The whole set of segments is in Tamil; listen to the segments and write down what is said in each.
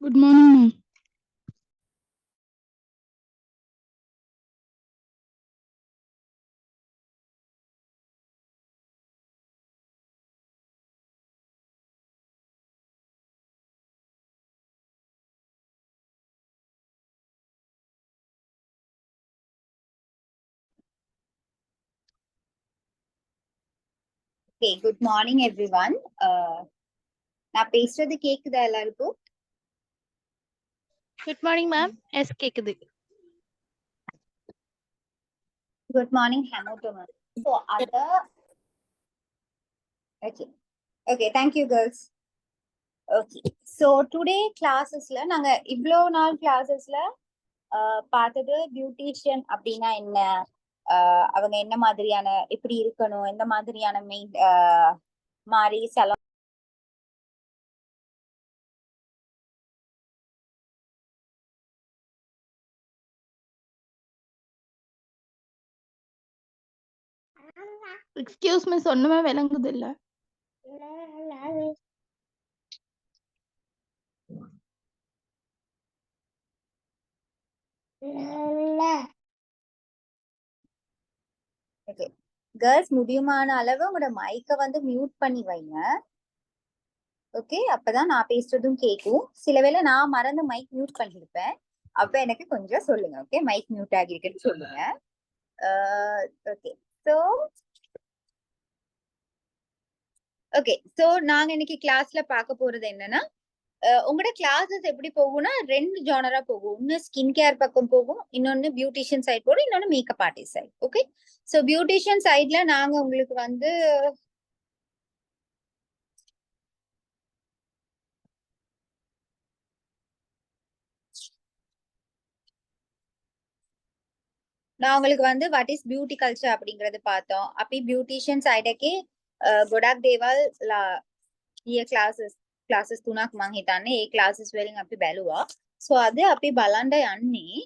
Good morning, ma'am. Okay, good morning everyone. நான் பேசுறது கேக்குதா எல்லாருக்கும்? Good morning, ma'am. Yes, கேக்குது. Good morning, Hamuto ma'am. So okay, thank you girls. Okay, so today classes-ல நாங்க இவ்ளோ நாள் classes-ல பார்த்தது பியூட்டிஷியன் அப்படின்னா என்ன, அவங்க என்ன மாதிரியான எப்படி இருக்கணும், எந்த மாதிரியான மாதிரி சலூன் Excuse me, சொன்னமே விளங்குது இல்ல? ஓகே கேர்ள்ஸ், முடியுமான அளவு உங்களோட மைக்கை வந்து மியூட் பண்ணி வைங்க. ஓகே, அப்பதான் நான் பேசுறதும் கேட்கும். சில வேளை நான் மறந்து மைக் மியூட் பண்ணிருப்பேன், அப்ப எனக்கு கொஞ்சம் சொல்லுங்க. ஓகே, மைக் மியூட் ஆகிருக்குன்னு சொல்லுங்க. ஓகே சோ ஓகே சோ நாங்க இன்னைக்கு கிளாஸ்ல பார்க்க போறது என்னன்னா, உங்களோட கிளாஸஸ் எப்படி போகும்னா 2 ஜானரா போகும். ஒன்னு ஸ்கின் கேர் பக்கம் போகும், இன்னொன்னு பியூட்டிஷியன் சைட் போகும், இன்னொன்னு makeup artist side. Okay, so beautician சைட்ல நாங்க உங்களுக்கு வந்து வாட் இஸ் பியூட்டி கல்ச்சர் அப்படிங்கறது பார்த்தோம். அப்படி பியூட்டிஷியன் சைடக்கே ගොඩක් දේවල් ඊය ක්ලාසස් 3ක් මං හිතන්නේ ඒ ක්ලාසස් වලින් අපි බැලුවා. සෝ අද අපි බලන්න යන්නේ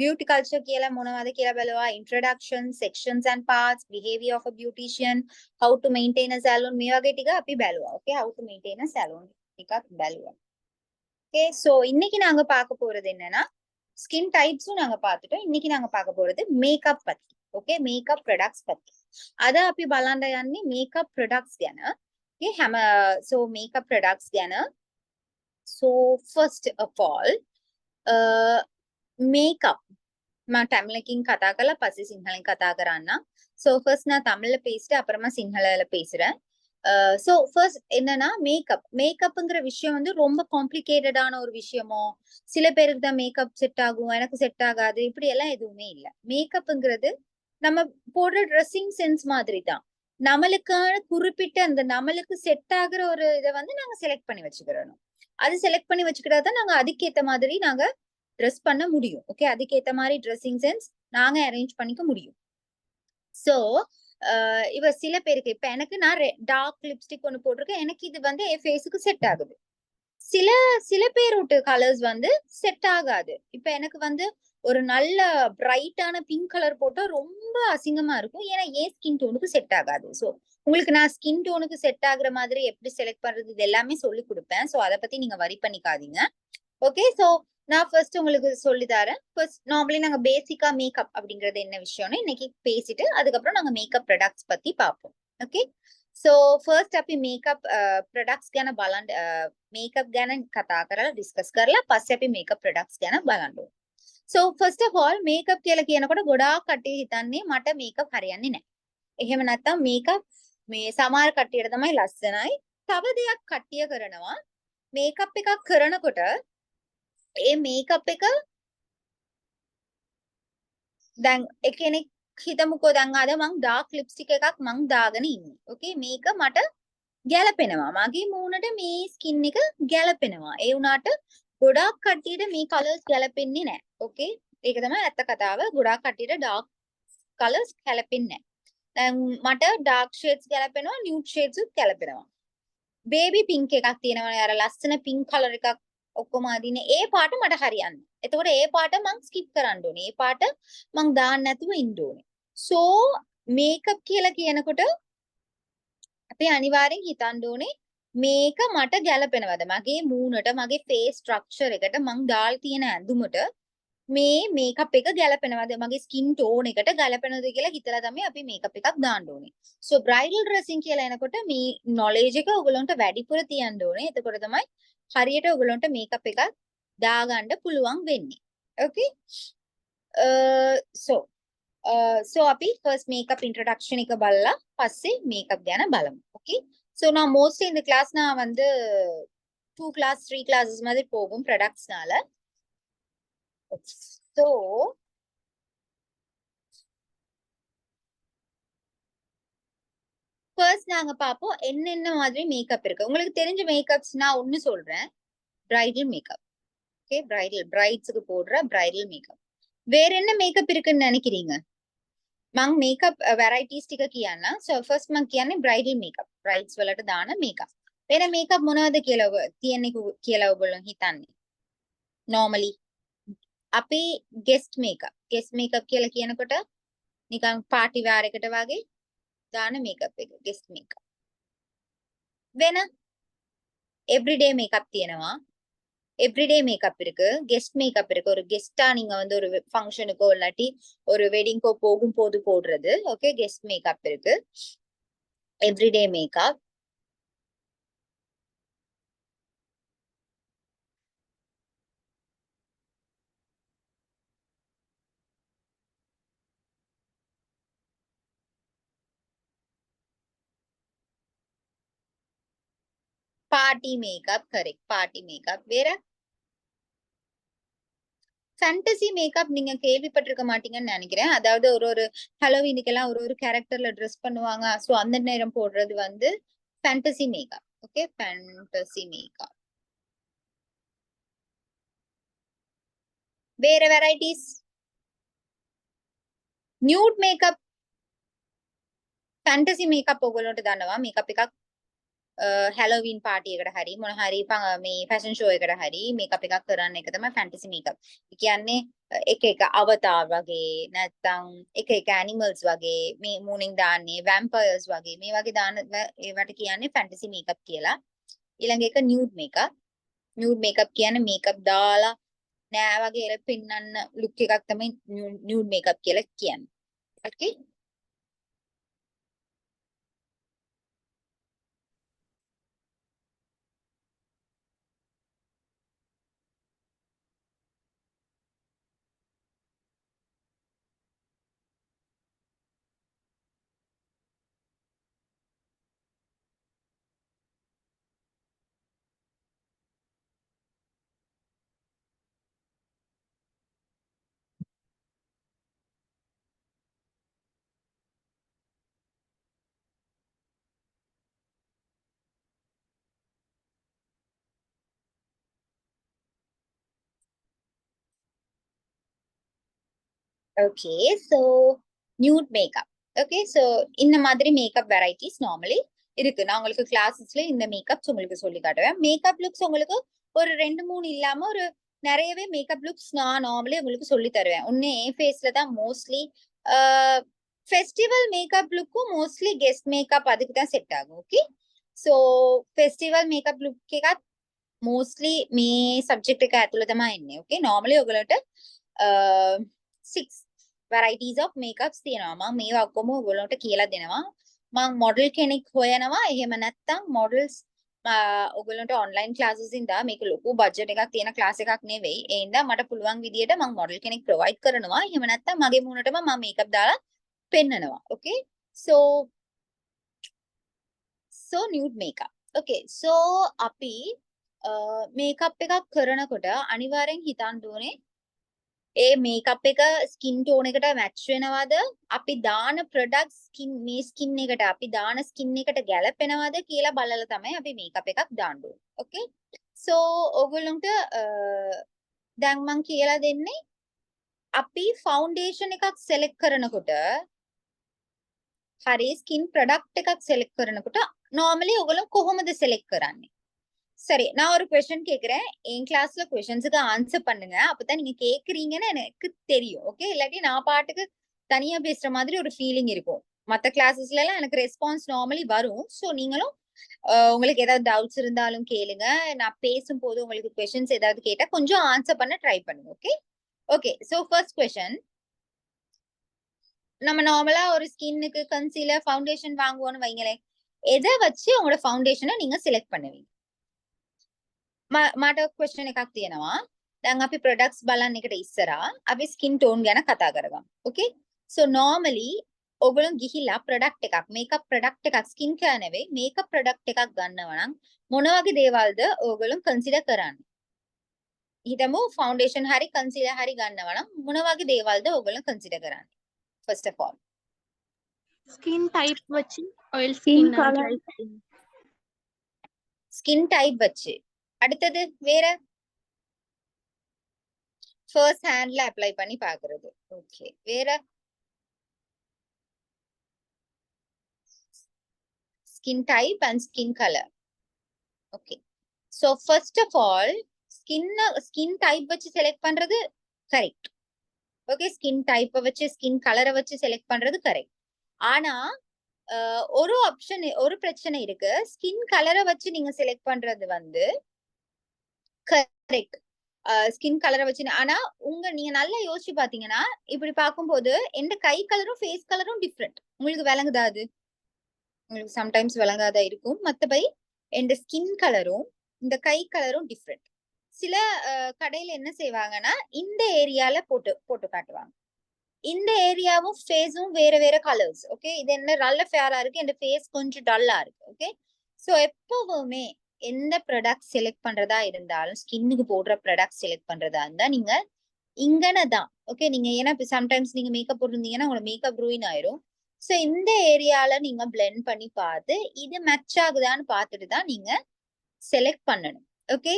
beauty culture කියලා මොනවද කියලා බැලුවා. introduction, sections and parts, behavior of a beautician, how to maintain a salon, මේ වගේ ටික අපි බැලුවා. okay, how to maintain a salon ටිකක් බැලුවා. okay, so இன்னைக்கு நாங்க பார்க்க போறது என்னன்னா ஸ்கின் டைப்ஸும் நாங்க பார்த்துட்டோம். இன்னைக்கு நாங்க பார்க்க போறது மேக்கப் பத்தி. ஓகே, மேக்கப் ப்ராடக்ட்ஸ் பத்தி. අද අපි බලන්න යන්නේ මේකප් ප්‍රොඩක්ට්ස් ගැන. okay, so makeup products ගැන. so first of all makeup මම தமிழකින් කතා කරලා පස්සේ සිංහලෙන් කතා කරන්න. so first நான் தமிழ்ல பேசிட்டு அப்புறமா சிங்களல பேசுறேன். சோ ஃபர்ஸ்ட் என்னன்னா மேக்கப்ங்கிற விஷயம் வந்து ரொம்ப காம்ப்ளிகேட்டடான ஒரு விஷயமோ, சில பேருக்கு தான் மேக்கப் செட் ஆகும், எனக்கு செட் ஆகாது, இப்படி எல்லாம் எதுவுமே இல்லை. மேக்கப்ங்கிறது நம்ம போடுற ட்ரெஸ்ஸிங் சென்ஸ் மாதிரி தான். நம்மளுக்கான குறிப்பிட்ட அந்த நம்மளுக்கு செட் ஆகுற ஒரு இதை வந்து நாங்க செலக்ட் பண்ணி வச்சுக்கிறோம். அது செலக்ட் பண்ணி வச்சுக்கிட்டா தான் நாங்க அதுக்கேத்த மாதிரி நாங்க ட்ரெஸ் பண்ண முடியும். ஓகே, அதுக்கேத்த மாதிரி ட்ரெஸ்ஸிங் சென்ஸ் நாங்க அரேஞ்ச் பண்ணிக்க முடியும். சோ இவ சில பேருக்கு இப்ப எனக்கு நான் டார்க் லிப்ஸ்டிக் ஒண்ணு போட்டிருக்கேன், எனக்கு இது வந்து என் ஃபேஸுக்கு செட் ஆகுது. சில பேரோட கலர்ஸ் வந்து செட் ஆகாது. இப்ப எனக்கு வந்து ஒரு நல்ல பிரைட்டான பிங்க் கலர் போட்டா ரொம்ப அசிங்கமா இருக்கும், ஏன்னா ஏன் ஸ்கின் டோனுக்கு செட் ஆகாது. சோ உங்களுக்கு நான் ஸ்கின் டோனுக்கு செட் ஆகுற மாதிரி எப்படி செலக்ட் பண்றது இது எல்லாமே சொல்லி கொடுப்பேன். சோ அதை பத்தி நீங்க வரி பண்ணிக்காதீங்க. ஓகே, சோ நான் ஃபர்ஸ்ட் உங்களுக்கு சொல்லி தரேன். ஃபர்ஸ்ட் நார்மலி நாங்க பேசிக்கா மேக்கப் அப்படிங்கறது என்ன விஷயம்னு இன்னைக்கு பேசிட்டு அதுக்கப்புறம் நாங்க மேக்கப் ப்ராடக்ட்ஸ் பத்தி பார்ப்போம். ஓகே, சோ ஃபர்ஸ்ட் අපි මේකප් ප්‍රොඩක්ට්ස් ගැන බලන්න, මේකප් ගැන කතා කරලා ඩිස්කස් කරලා පස්සේ අපි මේකප් ප්‍රොඩක්ට්ස් ගැන බලන්න ඕනේ. so first of all makeup කියලා කියනකොට ගොඩාක් කට්ටිය හිතන්නේ මට මේකප් හරියන්නේ නැහැ. එහෙම නැත්නම් මේකප් මේ සමහර කට්ටියට තමයි ලස්සනයි. තව දෙයක් කට්ටිය කරනවා මේකප් එකක් කරනකොට ඒ මේකප් එක දැන් එකෙනෙක් හිතමුකෝ දැන් අද මං ඩාර්ක් ලිප්ස්ටික් එකක් මං දාගෙන ඉන්නේ. ඕකේ, මේක මට ගැලපෙනවා, මගේ මූණට මේ ස්කින් එක ගැලපෙනවා. ඒ වුණාට ගොඩාක් කට්ටියට මේ කලර්ස් ගැලපෙන්නේ නැහැ. ඕකේ, ඒක තමයි ඇත්ත කතාව. ගොඩාක් කට්ටියට ඩාර්ක් කලර්ස් ගැලපෙන්නේ නැහැ. දැන් මට ඩාර්ක් ෂේඩ්ස් ගැලපෙනවා, නියුඩ් ෂේඩ්ස් උත් ගැලපෙනවා. බේබි පින්ක් එකක් තියෙනවනේ, අර ලස්සන පින්ක් කලර් එකක් ඔක්කොම අදින ඒ පාට මට හරියන්නේ. එතකොට ඒ පාට මං ස්කිප් කරන්න ඕනේ. ඒ පාට මං දාන්න නැතුව ඉන්න ඕනේ. සෝ මේකප් කියලා කියනකොට අපි අනිවාර්යෙන් හිතන්න ඕනේ මේක මට ගැලපෙනවද මගේ මූණට මගේ ෆේස් ස්ට්‍රක්චර් එකට මං දාලා තියෙන ඇඳුමට මේ මේකප් එක ගැලපෙනවද මගේ ස්කින් ටෝන් එකට ගැලපෙනවද කියලා හිතලා තමයි අපි මේකප් එකක් දාන්න ඕනේ. සෝ බ්‍රයිඩල් ඩ්‍රෙසින් කියලා එනකොට මේ නොලෙජ් එක ඔයගලන්ට වැඩිපුර තියන්න ඕනේ. එතකොට තමයි හරියට ඔයගලන්ට මේකප් එකක් දාගන්න පුළුවන් වෙන්නේ. Okay? So අපි first makeup introduction එක බලලා පස්සේ makeup ගැන බලමු. Okay? So now mostly in the class நான் வந்து 2 class 3 classes மாதிரி போகும் productsனால. So first நாங்க பாப்போம் என்னென்ன மாதிரி மேக்கப் இருக்கு. உங்களுக்கு தெரிஞ்ச மேக்கப்ஸ் நான் ஒன்னு சொல்றேன். bridal makeup. Okay, brideஸ்க்கு போடுற bridal makeup. வேற என்ன மேக்கப் இருக்குன்னு நினைக்கிறீங்க? මං මේකප් වැරයිටිස් ටික කියන්න. So first මං කියන්නේ bridal makeup. brides වලට දාන makeup. වෙන makeup මොනවද කියලා තියෙන්නේ කියලා ඔයගොල්ලෝ හිතන්නේ? normally අපි guest makeup කියලා කියනකොට නිකන් party wear එකට වගේ දාන makeup එක guest makeup. වෙන everyday makeup තියෙනවා. எவ்ரிடே மேக்கப் இருக்கு கெஸ்ட் மேக்கப் இருக்கு ஒரு கெஸ்டா நீங்க வந்து ஒரு ஃபங்க்ஷனுக்கோ இல்லாட்டி ஒரு வெட்டிங்கோ போகும்போது போடுறது ஓகே கெஸ்ட் மேக்கப் இருக்கு everyday makeup party makeup correct party makeup வேற ஃபேண்டசி மேக்கப் நீங்க கேள்விப்பட்டிருக்க மாட்டீங்கன்னு நினைக்கிறேன். அதாவது ஒரு ஹாலோவீனுக்கெல்லாம் ஒரு கேரக்டர்ல ட்ரெஸ் பண்ணுவாங்க. சோ அந்த நேரம் போடுறது வந்து fantasy makeup. Okay fantasy makeup. வேற varieties nude makeup fantasy makeup ඔයගොල්ලන්ට දන්නවා මේකප් එකක් හැලෝවීන් පාටි එකට හරි මොන හරි මේ ෆැෂන් ෂෝ එකට හරි මේකප් එකක් කරන්න එක තමයි ෆැන්ටසි මේකප්. ඒ කියන්නේ එක අවතාර් වගේ නැත්නම් එක ඇනිමල්ස් වගේ මේ මූණින් දාන්නේ වැම්පයර්ස් වගේ මේ වගේ දාන ඒවට කියන්නේ ෆැන්ටසි මේකප් කියලා. ඊළඟ එක නියුඩ් මේකප්. නියුඩ් මේකප් කියන්නේ මේකප් දාලා නෑ වගේ එල පෙන්නන්න ලුක් එකක් තමයි නියුඩ් මේකප් කියලා කියන්නේ. Okay? Okay, so nude makeup. Okay, so இந்த மாதிரி மேக்கப் வெரைட்டிஸ் நார்மலி இருக்கு. நான் உங்களுக்கு கிளாஸஸ்ல இந்த மேக்கப்ஸ் உங்களுக்கு சொல்லி காட்டுவேன். மேக்கப் லுக்ஸ் உங்களுக்கு ஒரு 2-3 இல்லாம ஒரு நிறையவே மேக்கப் லுக்ஸ் நான் நார்மலி உங்களுக்கு சொல்லி தருவேன். ஒன்னு என் ஃபேஸ்ல தான் மோஸ்ட்லி ஃபெஸ்டிவல் மேக்கப் லுக்கும் மோஸ்ட்லி கெஸ்ட் மேக்கப் அதுக்கு தான் செட் ஆகும். Okay, so festival makeup look එකත් mostly මේ සබ්ජෙක්ට් එක ඇතුළේ තමයි එන්නේ. Okay, normally ඔයගලට 6 varieties of makeups තියෙනවා. මම මේවා ඔක්කොම ඔයගලන්ට කියලා දෙනවා. මම මොඩල් කෙනෙක් හොයනවා. එහෙම නැත්නම් මොඩල්ස් ඔයගලන්ට online classes ඉඳලා මේක ලොකු budget එකක් තියෙන class එකක් නෙවෙයි. ඒ හින්දා මට පුළුවන් විදියට මම මොඩල් කෙනෙක් provide කරනවා. එහෙම නැත්නම් මගේ මූණටම මම මේකප් දාලා පෙන්නනවා. Okay, so nude makeup. Okay, so අපි මේකප් එකක් කරනකොට අනිවාර්යෙන් හිතන්න ඕනේ ඒ මේකප් එක ස්කින් ටෝන් එකට මැච් වෙනවද අපි දාන ප්‍රොඩක්ට්ස් ස්කින් මේ ස්කින් එකට අපි දාන ස්කින් එකට ගැලපෙනවද කියලා බලලා තමයි අපි මේකප් එකක් දාන්න ඕනේ. Okay, so ඔයගොල්ලන්ට දැන් මම කියලා දෙන්නේ අපි ෆවුන්ඩේෂන් එකක් select කරනකොට හරි ස්කින් ප්‍රොඩක්ට් එකක් select කරනකොට normally ඔයගොල්ලෝ කොහොමද select කරන්නේ? சரி, நான் ஒரு क्वेश्चन கேக்குறேன். என் கிளாஸ்ல क्वेश्चंसக்கு ஆன்சர் பண்ணுங்க. அப்பதான் நீங்க கேக்குறீங்கன்னு எனக்கு தெரியும். ஓகே, இல்லாட்டி நான் பாட்டுக்கு தனியா பேசுற மாதிரி ஒரு ஃபீலிங் இருக்கும். மத்த கிளாसेसல எல்லாம் எனக்கு ரெஸ்பான்ஸ் நார்மலி வரும். சோ நீங்களும் உங்களுக்கு ஏதாவது டவுட்ஸ் இருந்தாலும் கேளுங்க. நான் பேசும்போது உங்களுக்கு கொஸ்டின்ஸ் ஏதாவது கேட்டா கொஞ்சம் ஆன்சர் பண்ண ட்ரை பண்ணுங்க. Okay okay. So first question, நம்ம நார்மலா ஒரு ஸ்கின்னுக்கு கன்சீலர் ஃபவுண்டேஷன் வாங்குவோம்னு வைங்களேன், எதை வச்சு உங்களோட ஃபவுண்டேஷனை நீங்க செலக்ட் பண்ணுவீங்க? මට ක්වෙස්චන් එකක් තියෙනවා. දැන් අපි ප්‍රොඩක්ට්ස් බලන්න එකට ඉස්සරහා අපි ස්කින් ටෝන් ගැන කතා කරගමු. Okay? So normally ඔයගොල්ලෝ ගිහිල්ලා ප්‍රොඩක්ට් එකක්, මේකප් ප්‍රොඩක්ට් එකක්, ස්කින් කෙයාර් නෙවෙයි, මේකප් ප්‍රොඩක්ට් එකක් ගන්නවා නම් මොන වගේ දේවල්ද ඔයගොල්ලෝ කන්සිඩර් කරන්නේ? හිතමු ෆවුන්ඩේෂන් හරි කන්සීලර් හරි ගන්නවා නම් මොන වගේ දේවල්ද ඔයගොල්ලෝ කන්සිඩර් කරන්නේ? First of all. Skin type வச்சு oil Skin skin color. Dry skin. Skin type வச்சு. அடுத்தது வேற ஃபர்ஸ்ட் ஹேண்ட்ல அப்ளை பண்ணி பாக்குறது. ஓகே. வேற skin type and skin color. Okay. So first of all, skin type வச்சு select பண்றது correct. Okay, skin type வச்சு skin color வச்சு select பண்றது correct. ஆனா ஒரு ஆப்ஷன், ஒரு பிரச்சனை இருக்கு. skin color வச்சு நீங்க select பண்றது வந்து correct. ஸ்கின் கலரை வச்சு, ஆனா நீங்க நல்லா யோசிச்சு பாத்தீங்கன்னா இப்படி பார்க்கும்போது எந்த கை கலரும் ஃபேஸ் கலரும் டிஃப்ரெண்ட். உங்களுக்கு விளங்குதா? அது உங்களுக்கு சம்டைம்ஸ் விளங்காதா இருக்கும். மத்தபடி எந்த ஸ்கின் கலரும் இந்த கை கலரும் டிஃப்ரெண்ட். சில கடையில என்ன செய்வாங்கன்னா இந்த ஏரியால போட்டு போட்டு காட்டுவாங்க. இந்த ஏரியாவும் ஃபேஸும் வேற வேற கலர்ஸ். ஓகே, இது என்ன நல்ல ஃபேரா இருக்கு, இந்த ஃபேஸ் கொஞ்சம் டல்லா இருக்கு. ஓகே, சோ எப்பவுமே எந்த ப்ராடக்ட் செலக்ட் பண்றதா இருந்தாலும், ஸ்கின்னுக்கு போடுற ப்ராடக்ட் செலக்ட் பண்றதா இருந்தா நீங்க இங்கனதான். ஓகே, நீங்க ஏன்னா சம்டைம்ஸ் நீங்க மேக்கப் போட்டிருந்தீங்கன்னா உங்களோட மேக்கப் ரூயின் ஆயிரும். சோ இந்த ஏரியால நீங்க பிளெண்ட் பண்ணி பார்த்து இது மேட்ச் ஆகுதான்னு பார்த்துட்டு தான் நீங்க செலக்ட் பண்ணணும். ஓகே,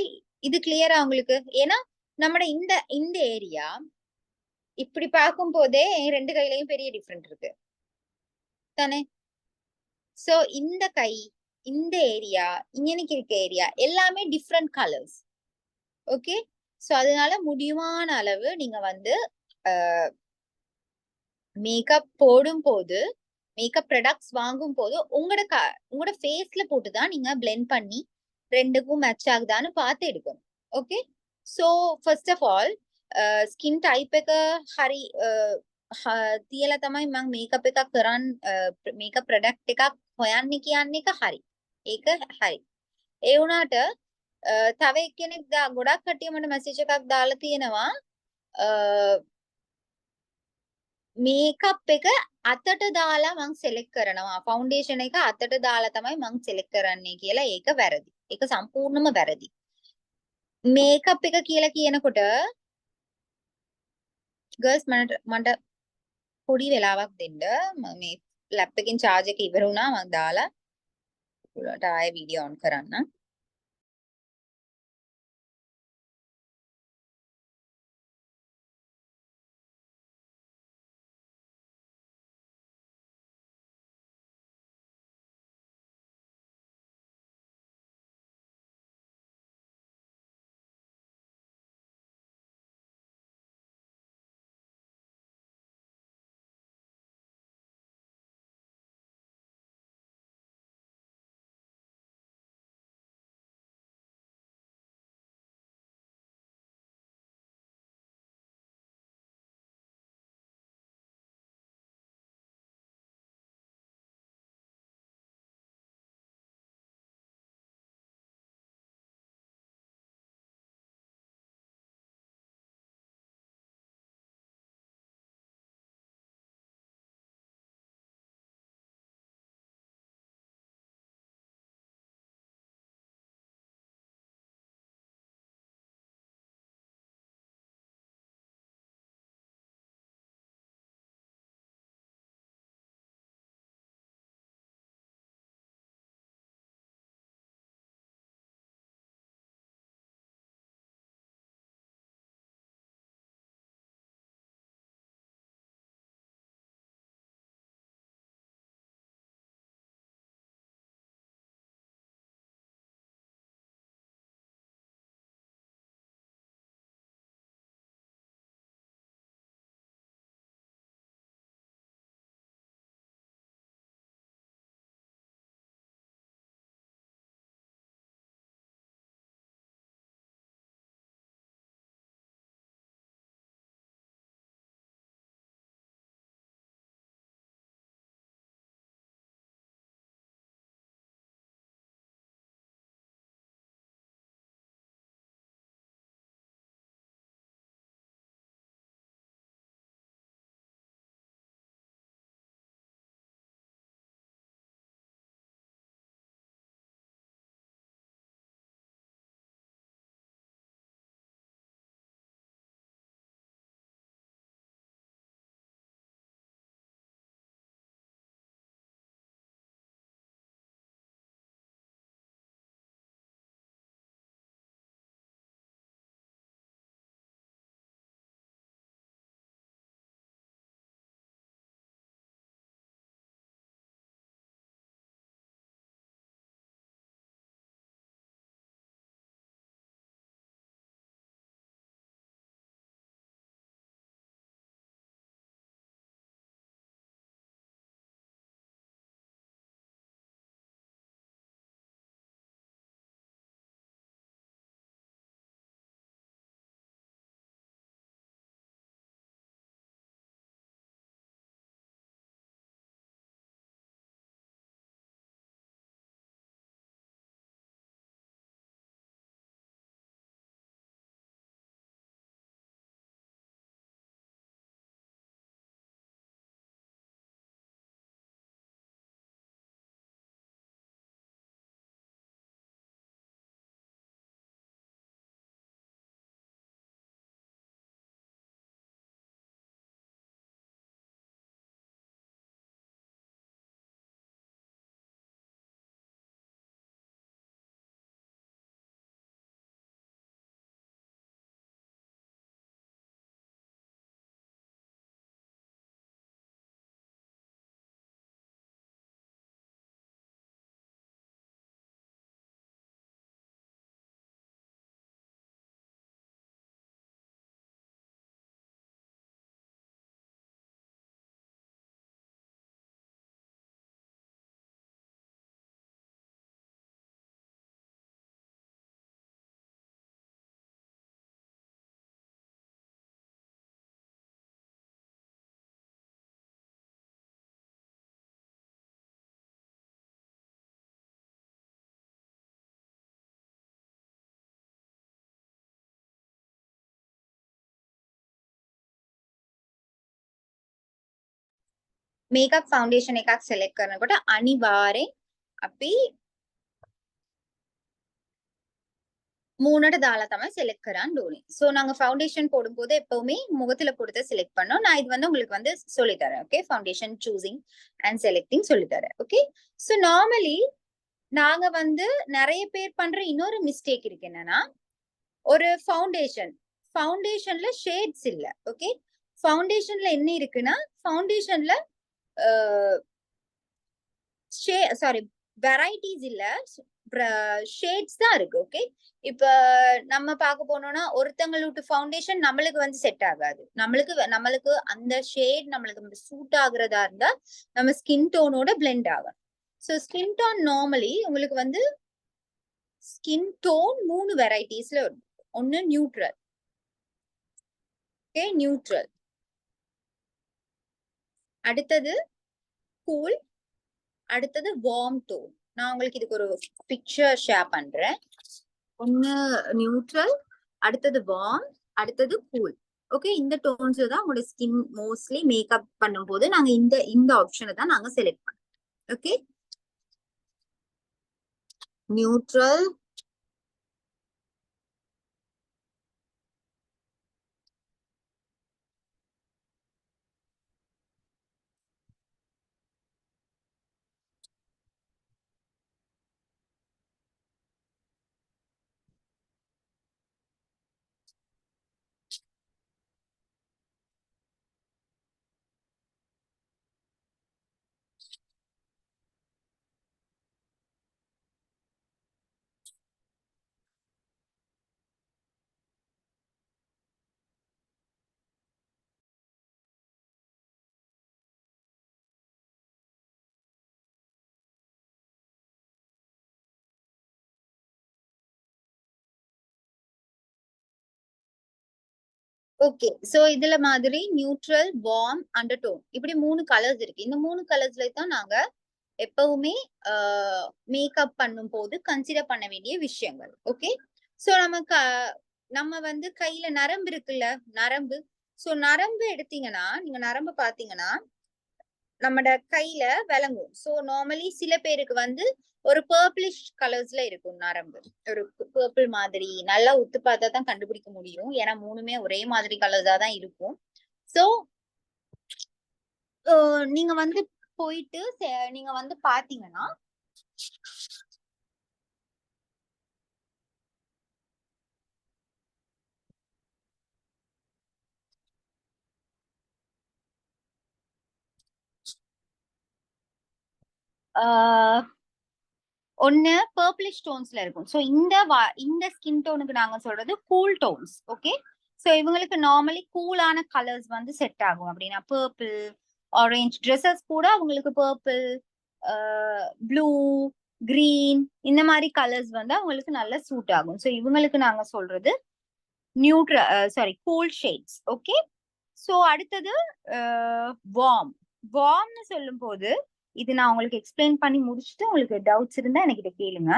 இது கிளியரா உங்களுக்கு? ஏன்னா நம்மட இந்த ஏரியா இப்படி பார்க்கும் போதே ரெண்டு கையிலயும் பெரிய டிஃபரெண்ட் இருக்கு தானே. சோ இந்த கை, இந்த ஏரியா, இங்கனைக்கு இருக்க ஏரியா எல்லாமே டிஃப்ரெண்ட் கலர்ஸ். ஓகே, சோ அதனால முடியுமான அளவு நீங்க வந்து மேக்கப் போடும் போது, மேக்கப் ப்ராடக்ட்ஸ் வாங்கும் போது உங்களோட ஃபேஸ்ல போட்டுதான் நீங்க பிளெண்ட் பண்ணி ரெண்டுக்கும் மேட்ச் ஆகுதான்னு பார்த்து எடுக்கணும். Okay, so first of all skin type එක හරි තියලා තමයි මම මේකප් එකක් කරන් මේකප් ප්‍රොඩක්ට් එකක් හොයන්නේ කියන්නේ එක හරි. ඒක හරි. ඒ වුණාට තව එක්කෙනෙක් ගොඩක් කට්ටිය මට මැසේජ් එකක් දාලා තියෙනවා මේකප් එක අතට දාලා මම සිලෙක්ට් කරනවා, ෆවුන්ඩේෂන් එක අතට දාලා තමයි මම සිලෙක්ට් කරන්නේ කියලා. ඒක වැරදි. ඒක සම්පූර්ණයෙන්ම වැරදි. මේකප් එක කියලා කියනකොට ගර්ල්ස් මට පොඩි වෙලාවක් දෙන්න. මේ ලැප් එකෙන් charge එක ඉවර වුණා. මම දාලා ඔයාලට ආයෙ වීඩියෝ ඔන් කරන්න. मेकअप फाउंडेशन එකක් select කරනකොට අනිවාර්යෙන් අපි மூணுට දාලා තමයි select කරන්න ඕනේ. சோ நாங்க ஃபவுண்டேஷன் போடும்போது எப்பவுமே முகத்துல போடுறத select பண்ணோம். நான் இது வந்து உங்களுக்கு வந்து சொல்லி தரேன். Okay, foundation choosing and selecting சொல்லி தரேன். ஓகே, சோ நார்மலி நாங்க வந்து நிறைய பேர் பண்ற இன்னொரு மிஸ்டேக் இருக்கு. என்னன்னா, ஒரு ஃபவுண்டேஷன்ல ஷேட்ஸ் இல்ல. ஓகே, ஃபவுண்டேஷன்ல என்ன இருக்குன்னா, ஃபவுண்டேஷன்ல சாரி வெரைட்டிஸ் இல்ல, ஷேட்ஸ் தான் இருக்கு. ஓகே, இப்ப நம்ம பார்க்க போனோம்னா ஒருத்தங்களுக்கு ஃபவுண்டேஷன் நம்மளுக்கு வந்து செட் ஆகாது. நம்மளுக்கு அந்த ஷேட் நம்மளுக்கு சூட் ஆகுறதா இருந்தா நம்ம ஸ்கின் டோனோட பிளெண்ட் ஆகும். சோ ஸ்கின் டோன் நார்மலி உங்களுக்கு வந்து ஸ்கின் டோன் 3 வெரைட்டிஸ்ல இருக்கும். ஒன்னு நியூட்ரல். Okay, neutral. அடுத்தது கூல். அடுத்தது வார்ம் டோன். நான் உங்களுக்கு இதுக்கு ஒரு பிக்சர் ஷேர் பண்றேன். ஒன்னு நியூட்ரல், அடுத்தது வார்ம், அடுத்தது கூல். ஓகே, இந்த டோன்ஸ்ல தான் உங்களோட ஸ்கின் மோஸ்ட்லி மேக்கப் பண்ணும்போது நாங்க இந்த ஆப்ஷனை தான் நாங்க செலக்ட் பண்ணோம். Okay, neutral, okay. சோ இதுல மாதிரி நியூட்ரல், வார்ம், அண்டர்டோன் இப்படி 3 கலர்ஸ் இருக்கு. இந்த 3 கலர்ஸ்ல தான் நாங்க எப்பவுமே மேக்கப் பண்ணும் போது கன்சிடர் பண்ண வேண்டிய விஷயங்கள். ஓகே, சோ நம்ம வந்து கையில நரம்பு இருக்குல்ல, நரம்பு. சோ நரம்பு எடுத்தீங்கன்னா, நீங்க நரம்பு பாத்தீங்கன்னா நம்மட கையில விளங்கும். சோ நார்மலி சில பேருக்கு வந்து ஒரு பர்பிளிஷ் கலர்ஸ்ல இருக்கும் நரம்பு. ஒரு பர்பிள் மாதிரி நல்லா உத்து பார்த்தா தான் கண்டுபிடிக்க முடியும். ஏன்னா 3மே ஒரே மாதிரி கலர்ஸா தான் இருக்கும். சோ நீங்க வந்து போயிட்டு நீங்க வந்து பாத்தீங்கன்னா ஒன்னு பர்பிளிஷ் டோன்ஸ்ல இருக்கும். சோ இந்த ஸ்கின் டோனுக்கு நாங்க சொல்றது கூல் டோன்ஸ். ஓகே, சோ இவங்களுக்கு நார்மலி கூலான கலர்ஸ் வந்து செட் ஆகும். அப்படின்னா பர்பிள், ஆரஞ்சு ட்ரெஸ்ஸஸ் கூட அவங்களுக்கு பர்பிள், ப்ளூ, கிரீன் இந்த மாதிரி கலர்ஸ் வந்து அவங்களுக்கு நல்லா சூட் ஆகும். சோ இவங்களுக்கு நாங்க சொல்றது கூல் ஷேட்ஸ். ஓகே, சோ அடுத்தது வார்ம்னு சொல்லும் போது இது நான் உங்களுக்கு எக்ஸ்பிளைன் பண்ணி முடிச்சுட்டு உங்களுக்கு டவுட்ஸ் இருந்தா என்கிட்ட கேளுங்க.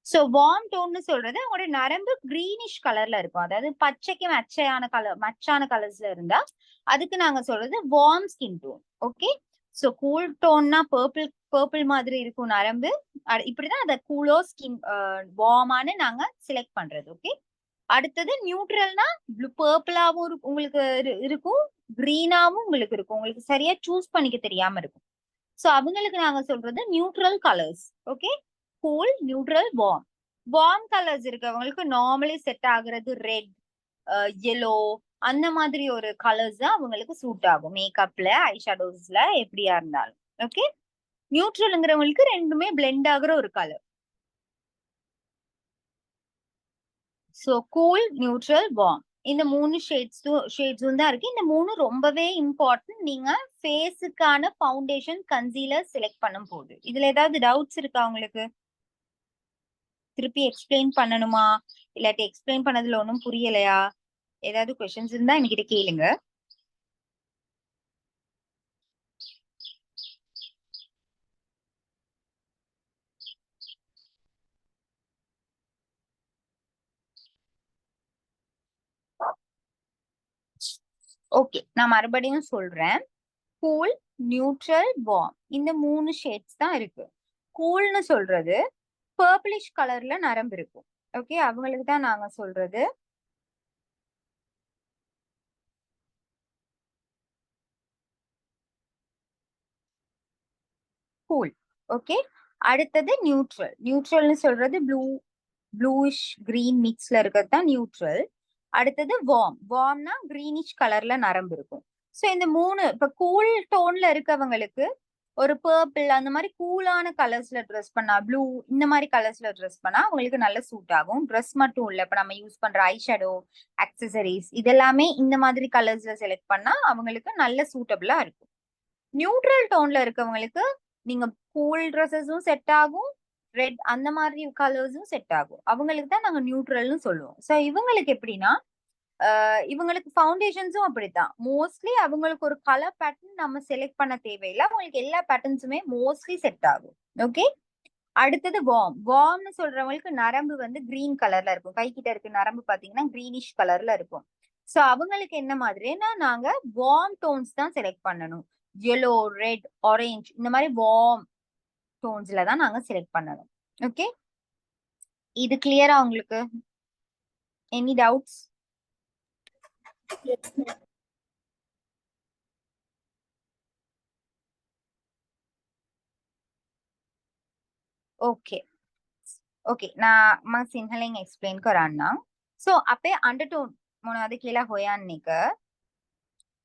சோ வார்ம் டோன்னு சொல்றது அவங்களோட நரம்பு கிரீனிஷ் கலர்ல இருக்கும். அதாவது பச்சைக்கு மச்சான கலர்ஸ்ல இருந்தா அதுக்கு நாங்க சொல்றது warm skin tone. Okay, so cool டோன்னா பர்பிள் மாதிரி இருக்கும் நரம்பு. இப்படிதான் அதை கூலோ ஸ்கின் வார்மான நாங்க செலக்ட் பண்றது. ஓகே, அடுத்தது நியூட்ரல்னா பர்பிளாவும் உங்களுக்கு இருக்கும், கிரீனாவும் உங்களுக்கு இருக்கும். உங்களுக்கு சரியா சூஸ் பண்ணிக்க தெரியாம இருக்கும். சோ அவங்களுக்கு நாங்க சொல்றது neutral colours. Okay, cool, neutral, warm colours இருக்கவங்களுக்கு நார்மலி செட் ஆகுறது ரெட், yellow அந்த மாதிரி ஒரு கலர்ஸ் தான் அவங்களுக்கு சூட் ஆகும் மேக்கப்ல, ஐ ஷேடோஸ்ல எப்படியா இருந்தாலும். ஓகே, நியூட்ரல்ங்கிறவங்களுக்கு ரெண்டுமே பிளெண்ட் ஆகுற ஒரு colour. So cool, neutral, warm இந்த 3 ஷேட்ஸும் தான் இருக்கு. இந்த 3 ரொம்பவே இம்பார்ட்டன்ட் நீங்க ஃபேஸுக்கான ஃபவுண்டேஷன் கன்சீலர் செலக்ட் பண்ணும் போது. இதுல ஏதாவது டவுட்ஸ் இருக்கா உங்களுக்கு? திருப்பி எக்ஸ்பிளைன் பண்ணணுமா, இல்லாட்டி எக்ஸ்பிளைன் பண்ணதுல ஒன்றும் புரியலையா? ஏதாவது கொஸ்டின்ஸ் இருந்தா என்கிட்ட கேளுங்க. ஓகே, நான் மறுபடியும் சொல்றேன். கூல், நியூட்ரல், வார்ம், இந்த 3 ஷேட்ஸ் தான் இருக்கு. கூல்னு சொல்றது பர்பிளிஷ் கலர்ல நரம்பு இருக்கும். ஓகே, அவங்களுக்கு தான் நாங்க சொல்றது கூல். ஓகே, அடுத்தது நியூட்ரல். நியூட்ரல்னு சொல்றது ப்ளூயிஷ் கிரீன் மிக்ஸ்ல இருக்கிறது தான் நியூட்ரல். அடுத்தது வார்ம். வார்ம்னா கிரீனிஷ் கலர்ல நரம்பு இருக்கும். ஸோ இந்த 3 இப்ப கூல் டோன்ல இருக்கவங்களுக்கு ஒரு பர்பிள் அந்த மாதிரி கூலான கலர்ஸ்ல ட்ரெஸ் பண்ணா, ப்ளூ இந்த மாதிரி கலர்ஸ்ல ட்ரெஸ் பண்ணா அவங்களுக்கு நல்ல சூட் ஆகும். ட்ரெஸ் மட்டும் இல்ல, இப்ப நம்ம யூஸ் பண்ற ஐ ஷேடோ, அக்சசரிஸ் இதெல்லாமே இந்த மாதிரி கலர்ஸ்ல செலக்ட் பண்ணா அவங்களுக்கு நல்ல சூட்டபிளா இருக்கும். நியூட்ரல் டோன்ல இருக்கவங்களுக்கு நீங்க கூல் ட்ரெஸ்ஸஸும் செட் ஆகும், ரெட் அந்த மாதிரி கலர்ஸும் செட் ஆகும். அவங்களுக்கு தான் நாங்க நியூட்ரல்னு சொல்லுவோம். ஸோ இவங்களுக்கு எப்படின்னா இவங்களுக்கு ஃபவுண்டேஷன்ஸும் அப்படித்தான். மோஸ்ட்லி அவங்களுக்கு ஒரு கலர் பேட்டர்ன் நம்ம செலக்ட் பண்ண தேவையில்லை, அவங்களுக்கு எல்லா பேட்டர்ன்ஸுமே மோஸ்ட்லி செட் ஆகும். ஓகே, அடுத்தது வார்ம். வார்ம்னு சொல்றவங்களுக்கு நரம்பு வந்து கிரீன் கலர்ல இருக்கும். கை கிட்ட இருக்க நரம்பு பாத்தீங்கன்னா கிரீனிஷ் கலர்ல இருக்கும். சோ அவங்களுக்கு என்ன மாதிரினா நாங்க வார்ம் டோன்ஸ் தான் செலக்ட் பண்ணணும். yellow, ரெட், ஆரஞ்சு இந்த மாதிரி வார்ம் டோன்ஸ்ல தான் நாங்க செலக்ட் பண்ணணும். ஓகே, இது கிளியரா உங்களுக்கு? Any doubts? ओके ओके ना मग सिंहलिंग एक्सप्लेन कराना सो අපේ අන්ඩර්ටෝන් මොනවද කියලා හොයන්න එක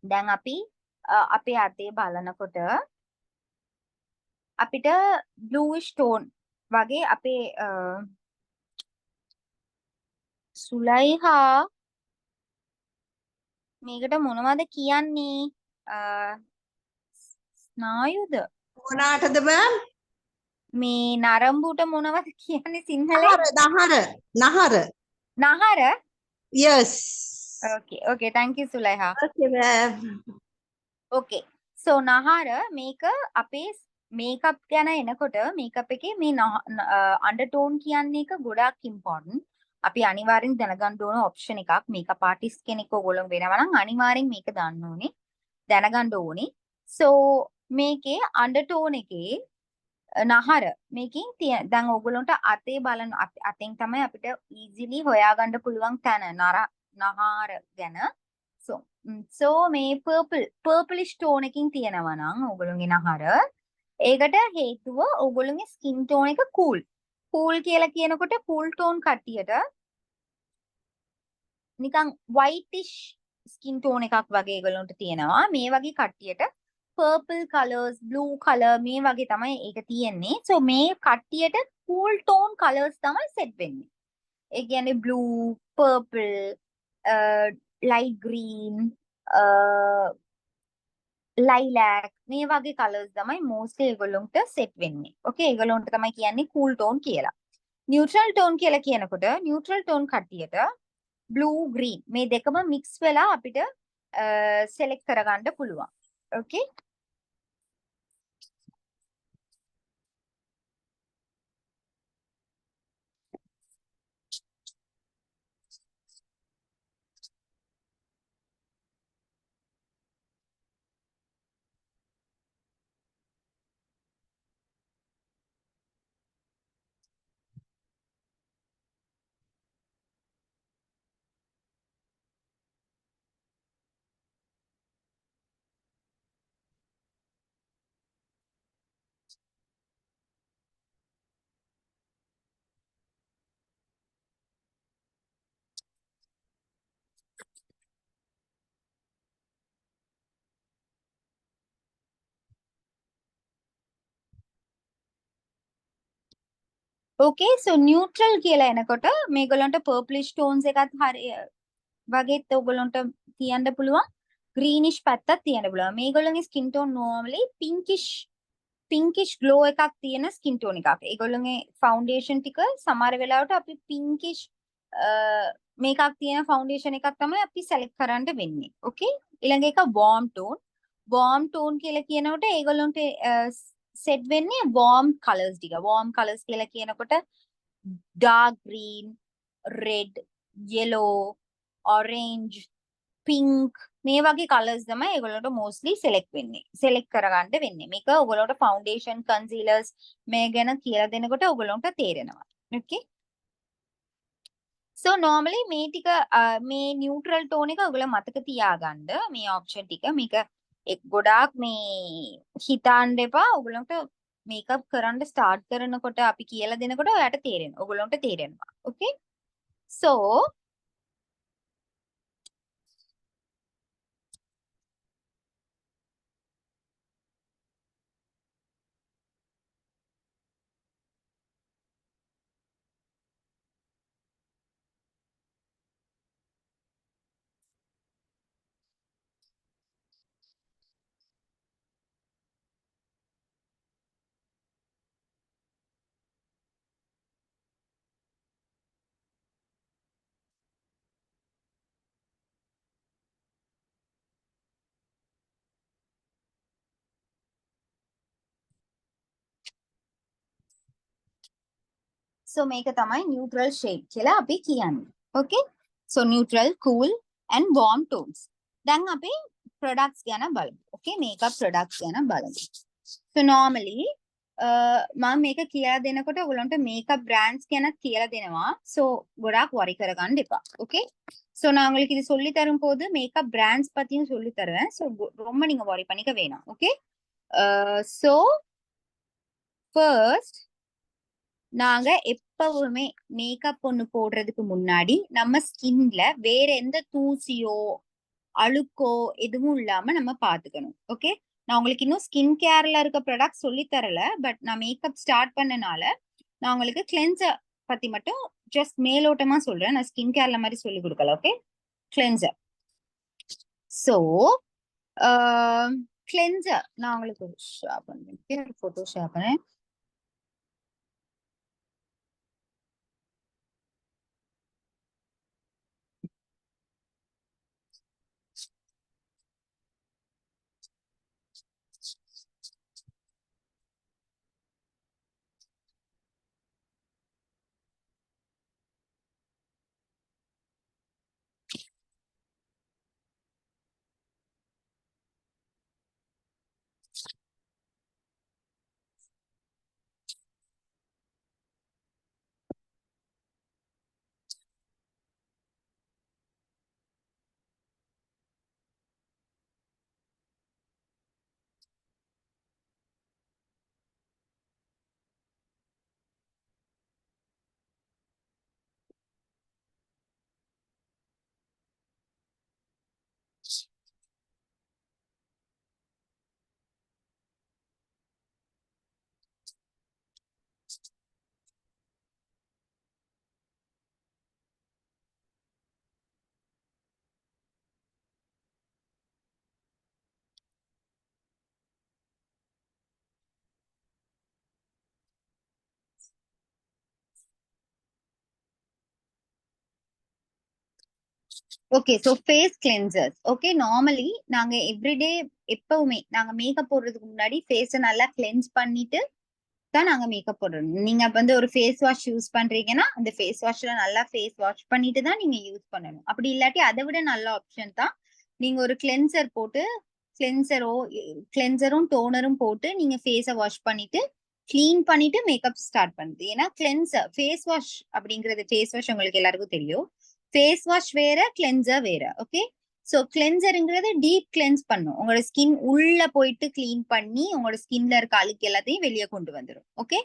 දැන් අපි අපේ අතේ බලනකොට අපිට bluish tone වගේ අපේ සුලයිහා මේකට මොනවද කියන්නේ ස්නායුද මොනාටද මෑම් මේ නරඹුට මොනවද කියන්නේ සිංහලෙන් නහර නහර yes okay okay thank you සුලයිහා okay ma'am okay so නහර මේක අපේ මේකප් ගැන එනකොට මේකප් එකේ මේ අන්ඩර්ටෝන් කියන්නේ එක ගොඩාක් ඉම්පෝර්ටන්ට්. අපි අනිවාර්යෙන් දැනගන්න ඕන ඔප්ෂන් එකක්. මේකප් ආටිස්ට් කෙනෙක් ඔයගොල්ලෝ වෙනවා නම් අනිවාර්යෙන් මේක දන්න ඕනේ. දැනගන්න ඕනේ. so මේකේ අන්ඩර්ටෝන් එකේ නහර මේකෙන් දැන් ඔයගොල්ලන්ට අතේ බලන අතෙන් තමයි අපිට ඊසිලි හොයාගන්න පුළුවන් තැන නහර ගැන. so මේ purplish tone එකකින් තියෙනවා නම් ඔයගොල්ලන්ගේ නහර ඒකට හේතුව ඔයගොල්ලන්ගේ skin tone එක cool කියලා කියනකොට cool tone කට්ටියට නිකන් whitish skin tone එකක් වගේ ඒගොල්ලන්ට තියෙනවා. මේ වගේ කට්ටියට purple colors, blue color මේ වගේ තමයි ඒක තියෙන්නේ. so මේ කට්ටියට cool tone colors තමයි set වෙන්නේ. ඒ කියන්නේ blue, purple, light green, lilac මේ වගේ colors තමයි mostly ඒගොල්ලන්ට set වෙන්නේ. okay ඒගොල්ලන්ට තමයි කියන්නේ cool tone කියලා. neutral tone කියලා කියනකොට neutral tone කට්ටියට blue, green මේ දෙකම mix වෙලා අපිට select කරගන්න පුළුවන්. okay okay so neutral කියලා එනකොට මේගොල්ලන්ට purplish tones එකත් හරි වගේත් ඔයගොල්ලන්ට තියන්න පුළුවන්. greenish පැත්තක් තියන්න පුළුවන්. මේගොල්ලන්ගේ skin tone normally pinkish glow එකක් තියෙන skin tone එකක්. ඒගොල්ලන්ගේ foundation ටික සමහර වෙලාවට අපි pinkish මේකක් තියෙන foundation එකක් තමයි අපි select කරන්න වෙන්නේ. okay ඊළඟ එක warm tone කියලා කියනකොට ඒගොල්ලන්ට set වෙන්නේ warm colors ටික. warm colors කියලා කියනකොට dark green, red, yellow, orange, pink මේ වගේ කලර්ස් තමයි ඒගොල්ලන්ට mostly select කරගන්න වෙන්නේ. මේක ඔයගොල්ලන්ට foundation concealers මේ ගැන කියලා දෙනකොට ඔයගොල්ලන්ට තේරෙනවා. okay so normally මේ ටික මේ neutral tone එක ඔයගොල්ලෝ මතක තියාගන්න මේ option ටික. මේක ගොඩාක් මේ හිතන්න එපා. ඔයගොල්ලන්ට මේකප් කරන්න start කරනකොට අපි කියලා දෙනකොට ඔයාලට තේරෙනවා. ඔයගොල්ලන්ට තේරෙනවා. okay so so මේක තමයි neutral shade කියලා අපි කියන්නේ. okay so neutral, cool and warm tones. දැන් අපි products ගැන බලමු. okay makeup products ගැන බලමු. so normally මම මේක කියලා දෙනකොට ඔයගොල්ලන්ට makeup brands ගැන කියලා දෙනවා. so ගොඩාක් worry කරගන්න එපා. okay so நான் உங்களுக்கு இது சொல்லி தரும் போது makeup brands பத்தியும் சொல்லி தருவேன். so ரொம்ப நீங்க worry பண்ணிக்க வேணாம். okay so first நாங்க எப்பவுமே மேக்கப் ஒண்ணு போடுறதுக்கு முன்னாடி நம்ம ஸ்கின்ல வேற எந்த தூசியோ அழுக்கோ எதுவும் இல்லாம நம்ம பாத்துக்கணும். ஓகே நான் உங்களுக்கு இன்னும் ஸ்கின் கேர்ல இருக்க ப்ராடக்ட் சொல்லி தரல. பட் நான் மேக்கப் ஸ்டார்ட் பண்ணனால நான் உங்களுக்கு கிளென்சர் பத்தி மட்டும் ஜஸ்ட் மேலோட்டமா சொல்றேன். நான் ஸ்கின் கேர்ல மாதிரி சொல்லி கொடுக்கல. ஓகே கிளென்சர் சோ கிளென்சர் நான் உங்களுக்கு ஷேர் பண்றேன். போட்டோ ஷேர் பண்ணேன். Okay so face cleansers. Okay normally நாங்க எவ்ரிடே எப்பவுமே நாங்க மேக்கப் போடுறதுக்கு முன்னாடி ஃபேஸை நல்லா கிளென்ஸ் பண்ணிட்டு தான் நாங்க மேக்கப் போடுறோம். நீங்க வந்து ஒரு ஃபேஸ் வாஷ் யூஸ் பண்றீங்கன்னா அந்த ஃபேஸ் வாஷ்ல நல்லா ஃபேஸ் வாஷ் பண்ணிட்டு தான் நீங்க யூஸ் பண்ணணும். அப்படி இல்லாட்டி அதை விட நல்ல ஆப்ஷன் தான் நீங்க ஒரு கிளென்சர் போட்டு கிளென்சரும் டோனரும் போட்டு நீங்க ஃபேஸை வாஷ் பண்ணிட்டு கிளீன் பண்ணிட்டு மேக்கப் ஸ்டார்ட் பண்ணுது. ஏன்னா கிளென்சர் ஃபேஸ் வாஷ் அப்படிங்கிறது ஃபேஸ் வாஷ் உங்களுக்கு எல்லாருக்கும் தெரியும். ஃபேஸ் வாஷ் வேற கிளென்சர் வேற. ஓகே ஸோ கிளென்சருங்கிறது டீப் கிளென்ஸ் பண்ணும். உங்களோட ஸ்கின் உள்ள போயிட்டு கிளீன் பண்ணி உங்களோட ஸ்கின்ல இருக்க அழுக்கு எல்லாத்தையும் வெளியே கொண்டு வந்துடும். ஓகே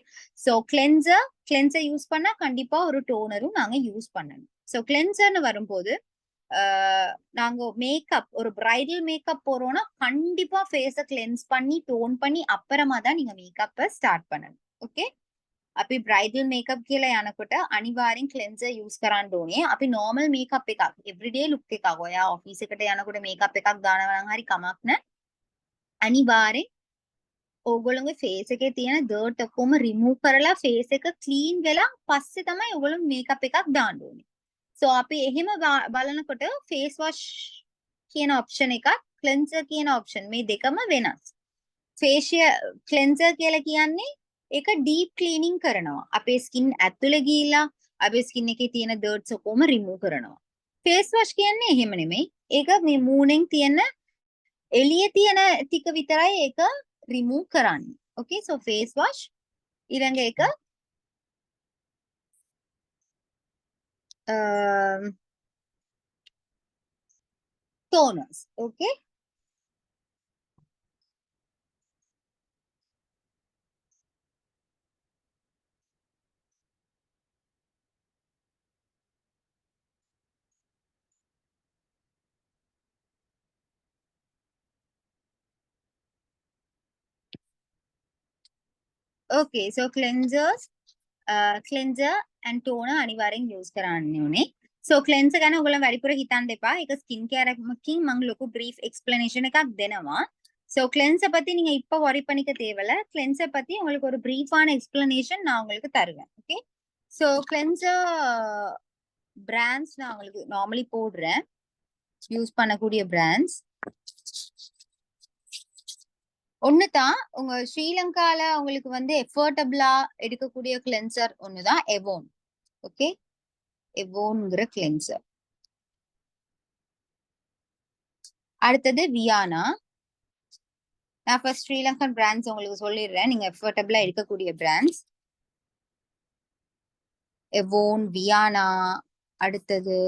ஸோ கிளென்சர் யூஸ் பண்ணா கண்டிப்பா ஒரு டோனரும் நாங்க யூஸ் பண்ணணும். ஸோ கிளென்சர்னு வரும்போது நாங்க மேக்கப் ஒரு பிரைடல் மேக்கப் போறோம்னா கண்டிப்பா ஃபேஸை கிளென்ஸ் பண்ணி டோன் பண்ணி அப்புறமா தான் நீங்க மேக்கப்பை ஸ்டார்ட் பண்ணணும். ஓகே අපි බ්‍රයිඩල් මේකප් කියලා යනකොට අනිවාර්යෙන් ක්ලෙන්සර් යූස් කරන්න ඕනේ. අපි normal මේකප් එකක් everyday look එකක් ඔයා ඔෆිස් එකට යනකොට මේකප් එකක් දානවා නම් හරි කමක් නැහැ. අනිවාර්යෙන් ඕගොල්ලෝගේ ෆේස් එකේ තියෙන dirt ඔක්කොම remove කරලා ෆේස් එක clean වෙලා පස්සේ තමයි ඕගොල්ලෝ මේකප් එකක් දාන්න ඕනේ. so අපි එහෙම බලනකොට face wash කියන option එකත් cleanser කියන option මේ දෙකම වෙනස්. facial cleanser කියලා කියන්නේ ඒක ඩීප් ක්ලීනින් කරනවා. අපේ ස්කින් ඇතුලේ ගිහිලා අපේ ස්කින් එකේ තියෙන dirt ඔක්කොම රිමූව් කරනවා. ෆේස් වොෂ් කියන්නේ එහෙම නෙමෙයි. ඒක මේ මූණෙන් තියෙන එළියේ තියෙන ටික විතරයි ඒක රිමූව් කරන්නේ. Okay, so face wash ඊළඟ එක toners. Okay, okay, so cleansers cleanser and toner අනිවාර්යෙන් use කරන්න ඕනේ. so cleanser ගැන ඔයගොල්ලෝ වැඩිපුර හිතන්න එපා. ඒක skin care එකකින් මම ලොකු brief explanation එකක් දෙනවා. so cleanser பத்தி நீங்க இப்ப worry பண்ணிக்க தேவையில்ல. cleanser பத்தி உங்களுக்கு ஒரு brief ஆன explanation நான் உங்களுக்கு தருவேன். okay, so cleanser brands நான் உங்களுக்கு normally போடுறேன். யூஸ் பண்ணக்கூடிய brands ஒண்ணுதான். உங்க ஸ்ரீலங்கால உங்களுக்கு வந்து எஃபோர்டபிளா எடுக்கக்கூடிய கிளென்சர் ஒண்ணுதான் எவோன். Okay, எவோன்ங்கிற cleanser. அடுத்தது வியானா. நான் ஃபர்ஸ்ட் ஸ்ரீலங்கன் பிராண்ட்ஸ் உங்களுக்கு சொல்லிடுறேன், நீங்க எஃபோர்டபிளா எடுக்கக்கூடிய பிராண்ட்ஸ் எவோன், வியானா. அடுத்தது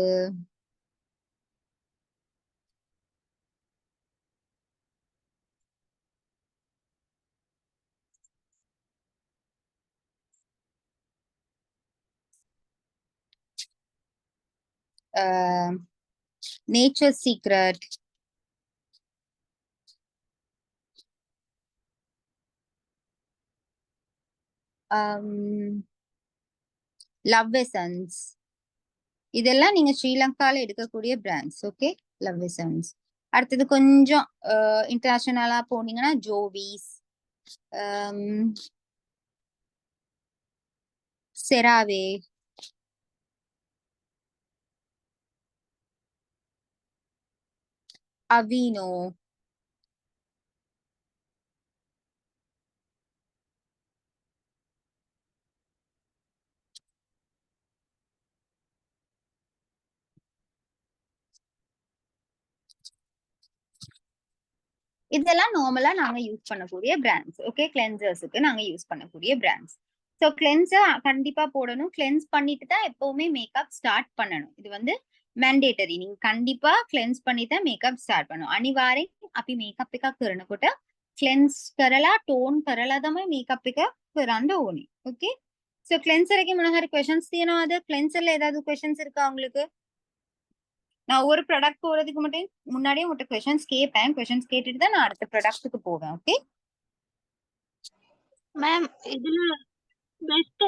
நேச்சர் சீக்ரெட், லவ் எசன்ஸ். இதெல்லாம் நீங்க ஸ்ரீலங்கால எடுக்கக்கூடிய பிராண்ட்ஸ். Okay, love essence. அடுத்தது கொஞ்சம் இன்டர்நேஷனலா போனீங்கன்னா ஜோவிஸ், செராவே, அவீனோ, இதெல்லாம் நார்மலா நாங்க யூஸ் பண்ணக்கூடிய பிராண்ட்ஸ். ஓகே, கிளென்சர்ஸுக்கு நாங்க யூஸ் பண்ணக்கூடிய பிராண்ட்ஸ். ஸோ கிளென்சர் கண்டிப்பா போடணும். கிளென்ஸ் பண்ணிட்டு தான் எப்பவுமே மேக்கப் ஸ்டார்ட் பண்ணணும். இது வந்து मैंडेटरी. நீங்க கண்டிப்பா கிளென்ஸ் பண்ணி தான் மேக்கப் ஸ்டார்ட் பண்ணணும். අනිවාර්යෙන් අපි මේකප් එකක් කරනකොට ක්ලෙන්ස් කරලා ටෝන් කරලා තමයි මේකප් එක කරන්න ඕනේ. ஓகே, சோ கிளென்சர் එකේ මොන හරි क्वेश्चंस තියෙනවද? கிளென்சர்ல ஏதாவது क्वेश्चंस இருக்கா உங்களுக்கு? நான் ஒரு ப்ராடக்ட் போறதுக்கு மட்டும் முன்னாடியே உங்கள்ட்ட क्वेश्चंस கேட்பேன். क्वेश्चंस கேட்டுட்டு தான் நான் அடுத்த ப்ராடக்ட்டுக்கு போவேன். ஓகே மேம், இதுல பெஸ்ட்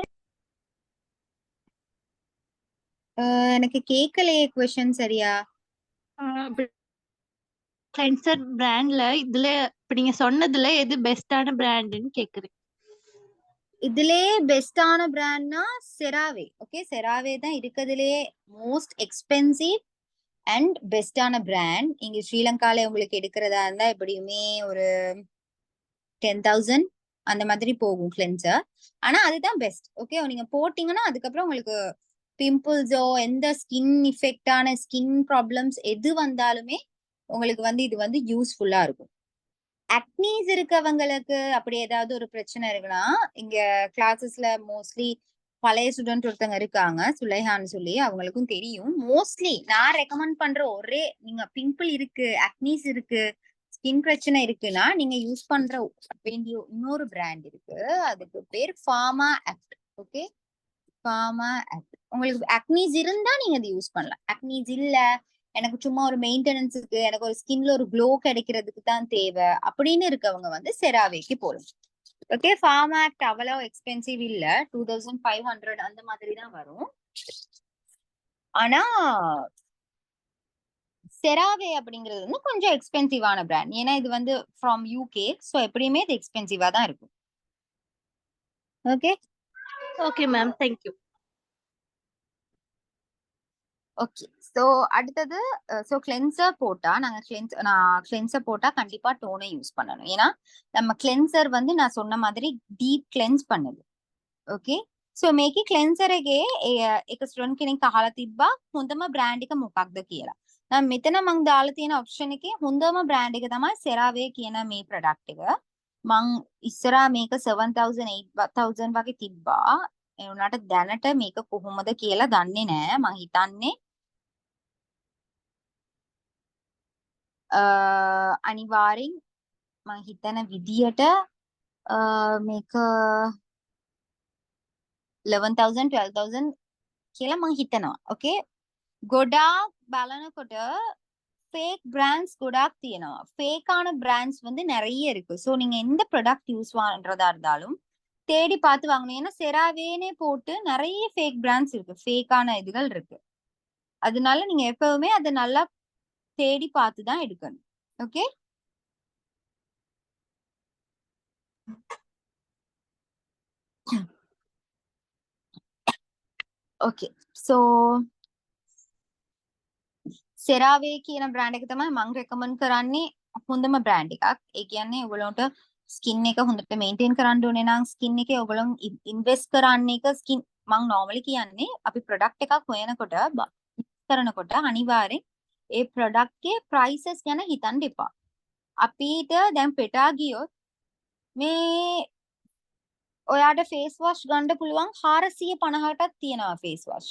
எனக்கு கேட்கலையே क्वेश्चन சரியா. கிளென்சர் பிராண்ட்ல இதுல இப்ப நீங்க சொன்னதுல எது பெஸ்டான பிராண்ட்னு கேக்குறேன். இதுலயே பெஸ்டான பிராண்ட்னா செராவே. ஓகே, செராவே தான் இருக்கிறதுலயே மோஸ்ட் எக்ஸ்பென்சிவ் அண்ட் பெஸ்டான பிராண்ட். இங்க ஸ்ரீலங்கால உங்களுக்கு எடுக்கிறதா இருந்தா எப்படியுமே ஒரு 10,000 அந்த மாதிரி போகும் கிளென்சர். ஆனா அதுதான் பெஸ்ட். ஓகே, நீங்க போட்டீங்கன்னா அதுக்கப்புறம் உங்களுக்கு பிம்பிள்ஸோ எந்த ஸ்கின் இஃபெக்டான ஸ்கின் ப்ராப்ளம்ஸ் எது வந்தாலுமே உங்களுக்கு வந்து இது வந்து யூஸ்ஃபுல்லா இருக்கும். அக்னீஸ் இருக்கவங்களுக்கு அப்படி ஏதாவது ஒரு பிரச்சனை இருக்குன்னா, இங்க கிளாஸஸ்ல மோஸ்ட்லி பழைய ஸ்டூடெண்ட் ஒருத்தங்க இருக்காங்க, சுலைஹான்னு சொல்லி, அவங்களுக்கும் தெரியும். மோஸ்ட்லி நான் ரெக்கமெண்ட் பண்ற ஒரே, நீங்க பிம்பிள் இருக்கு, அக்னீஸ் இருக்கு, ஸ்கின் பிரச்சனை இருக்குன்னா நீங்க யூஸ் பண்ற வேண்டிய இன்னொரு பிராண்ட் இருக்கு. அதுக்கு பேர் pharma act. Okay, pharma act. உங்களுக்கு அக்னீஸ் இருந்தா நீங்க அதை யூஸ் பண்ணலாம். அக்னீஸ் இல்ல, எனக்கு சும்மா ஒரு மெயின்டெனன்ஸுக்கு, எனக்கு ஒரு ஸ்கின்ல ஒரு க்ளோ கிடைக்கிறதுக்கு தான் தேவை அப்படின்னு இருக்கவங்க வந்து செராவேக்கு போடும். ஓகே, ஃபார்மா ஆக்ட் அவ்வளோ எக்ஸ்பென்சிவ் இல்ல, 2500 அந்த மாதிரி தான் வரும். ஆனா செராவே அப்படிங்கிறது வந்து கொஞ்சம் எக்ஸ்பென்சிவான பிராண்ட். ஏன்னா இது வந்து ஃப்ரம் யூகே, ஸோ எப்படியுமே இது எக்ஸ்பென்சிவா தான் இருக்கும். Okay okay ma'am, thank you. Okay, so அடுத்தது ஸோ கிளென்சர் போட்டா நான் கிளென்சர் போட்டா கண்டிப்பா டோனை யூஸ் பண்ணணும். ஏன்னா நம்ம கிளென்சர் வந்து நான் சொன்ன மாதிரி டீப் கிளென்ஸ் பண்ணுது. ஓகே, සෝ මේකේ ක්ලෙන්සර් එකේ එක ස්ටුඩන්ට් කෙනෙක් අහලා තිබ්බා හොඳම බ්‍රෑන්ඩ් එක මොකක්ද කියලා. දැන් මෙතන මම දාලා තියෙන ඔප්ෂන් එකේ හොඳම බ්‍රෑන්ඩ් එක තමයි CeraVe කියන මේ ප්‍රොඩක්ට් එක. මං ඉස්සරහා මේක 7000 8000 වගේ තිබ්බා. ඒ වුණාට දැනට මේක කොහොමද කියලා දන්නේ නෑ. මං හිතන්නේ අනිවාර්යෙන් මං හිතන විදියට මේක 11000 12000 කියලා මං හිතනවා. ඕකේ. ගොඩාක් බලනකොට ஃபேக் பிராண்ட்ஸ் ගොඩාක් තියෙනවා. ஃபேக்கான பிராண்ட்ஸ் வந்து நிறைய இருக்கு. ஸோ நீங்க எந்த ப்ராடக்ட் யூஸ் பண்றதா இருந்தாலும் தேடி பார்த்து வாங்கணும். ஏன்னா செராவேனே போட்டு நிறைய ஃபேக் பிராண்ட்ஸ் இருக்கு. ஃபேக்கான இதுகள் இருக்கு. அதனால நீங்க எப்பவுமே அதை நல்லா தேடி பார்த்து தான் எடுக்கணும். ஓகே. ஓகே. ஸோ සෙරාවේ කියන බ්‍රෑන්ඩ් එක තමයි මම රෙකමන්ඩ් කරන්නේ හොඳම බ්‍රෑන්ඩ් එකක්. ඒ කියන්නේ ඔයගොල්ලන්ට ස්කින් එක හොඳට මේන්ටේන් කරන්න ඕනේ නම් ස්කින් එකේ ඔයගොල්ලන් ඉන්වෙස්ට් කරන්න එක ස්කින් මම normally කියන්නේ අපි ප්‍රොඩක්ට් එකක් හොයනකොට කරනකොට අනිවාර්යෙන් ඒ ප්‍රොඩක්ට් එකේ prices ගැන හිතන්න එපා. අපිට දැන් පෙටා ගියොත් මේ ඔයාට ෆේස් වොෂ් ගන්න පුළුවන් 450ටක් තියෙනවා ෆේස් වොෂ්.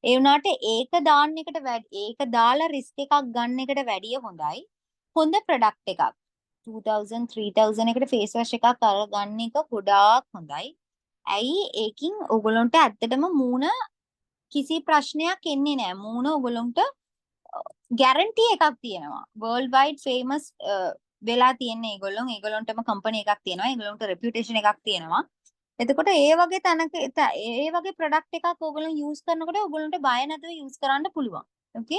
ඒ වුණාට ඒක දාන්න එකට ඒක දාලා රිස්ක් එකක් ගන්න එකට වැඩිය හොඳයි හොඳ ප්‍රොඩක්ට් එකක් 2000 3000 එකට ෆේස් වොෂ් එකක් අරගන්න එක ගොඩාක් හොඳයි. ඇයි ඒකින් ඔයගොල්ලන්ට ඇත්තටම මූණ කිසි ප්‍රශ්නයක් එන්නේ නැහැ. මූණ ඔයගොල්ලන්ට ගැරන්ටි එකක් තියෙනවා. වර්ල්ඩ් වයිඩ් ෆේමස් වෙලා තියෙන ඒගොල්ලන්ටම කම්පැනි එකක් තියෙනවා. ඒගොල්ලන්ට රෙපියුටේෂන් එකක් තියෙනවා. එතකොට ඒ වගේ තැනක ඒ වගේ ප්‍රොඩක්ට් එකක් ඔයගොල්ලෝ යූස් කරනකොට ඔයගොල්ලන්ට බය නැතුව යූස් කරන්න පුළුවන්. ஓகே.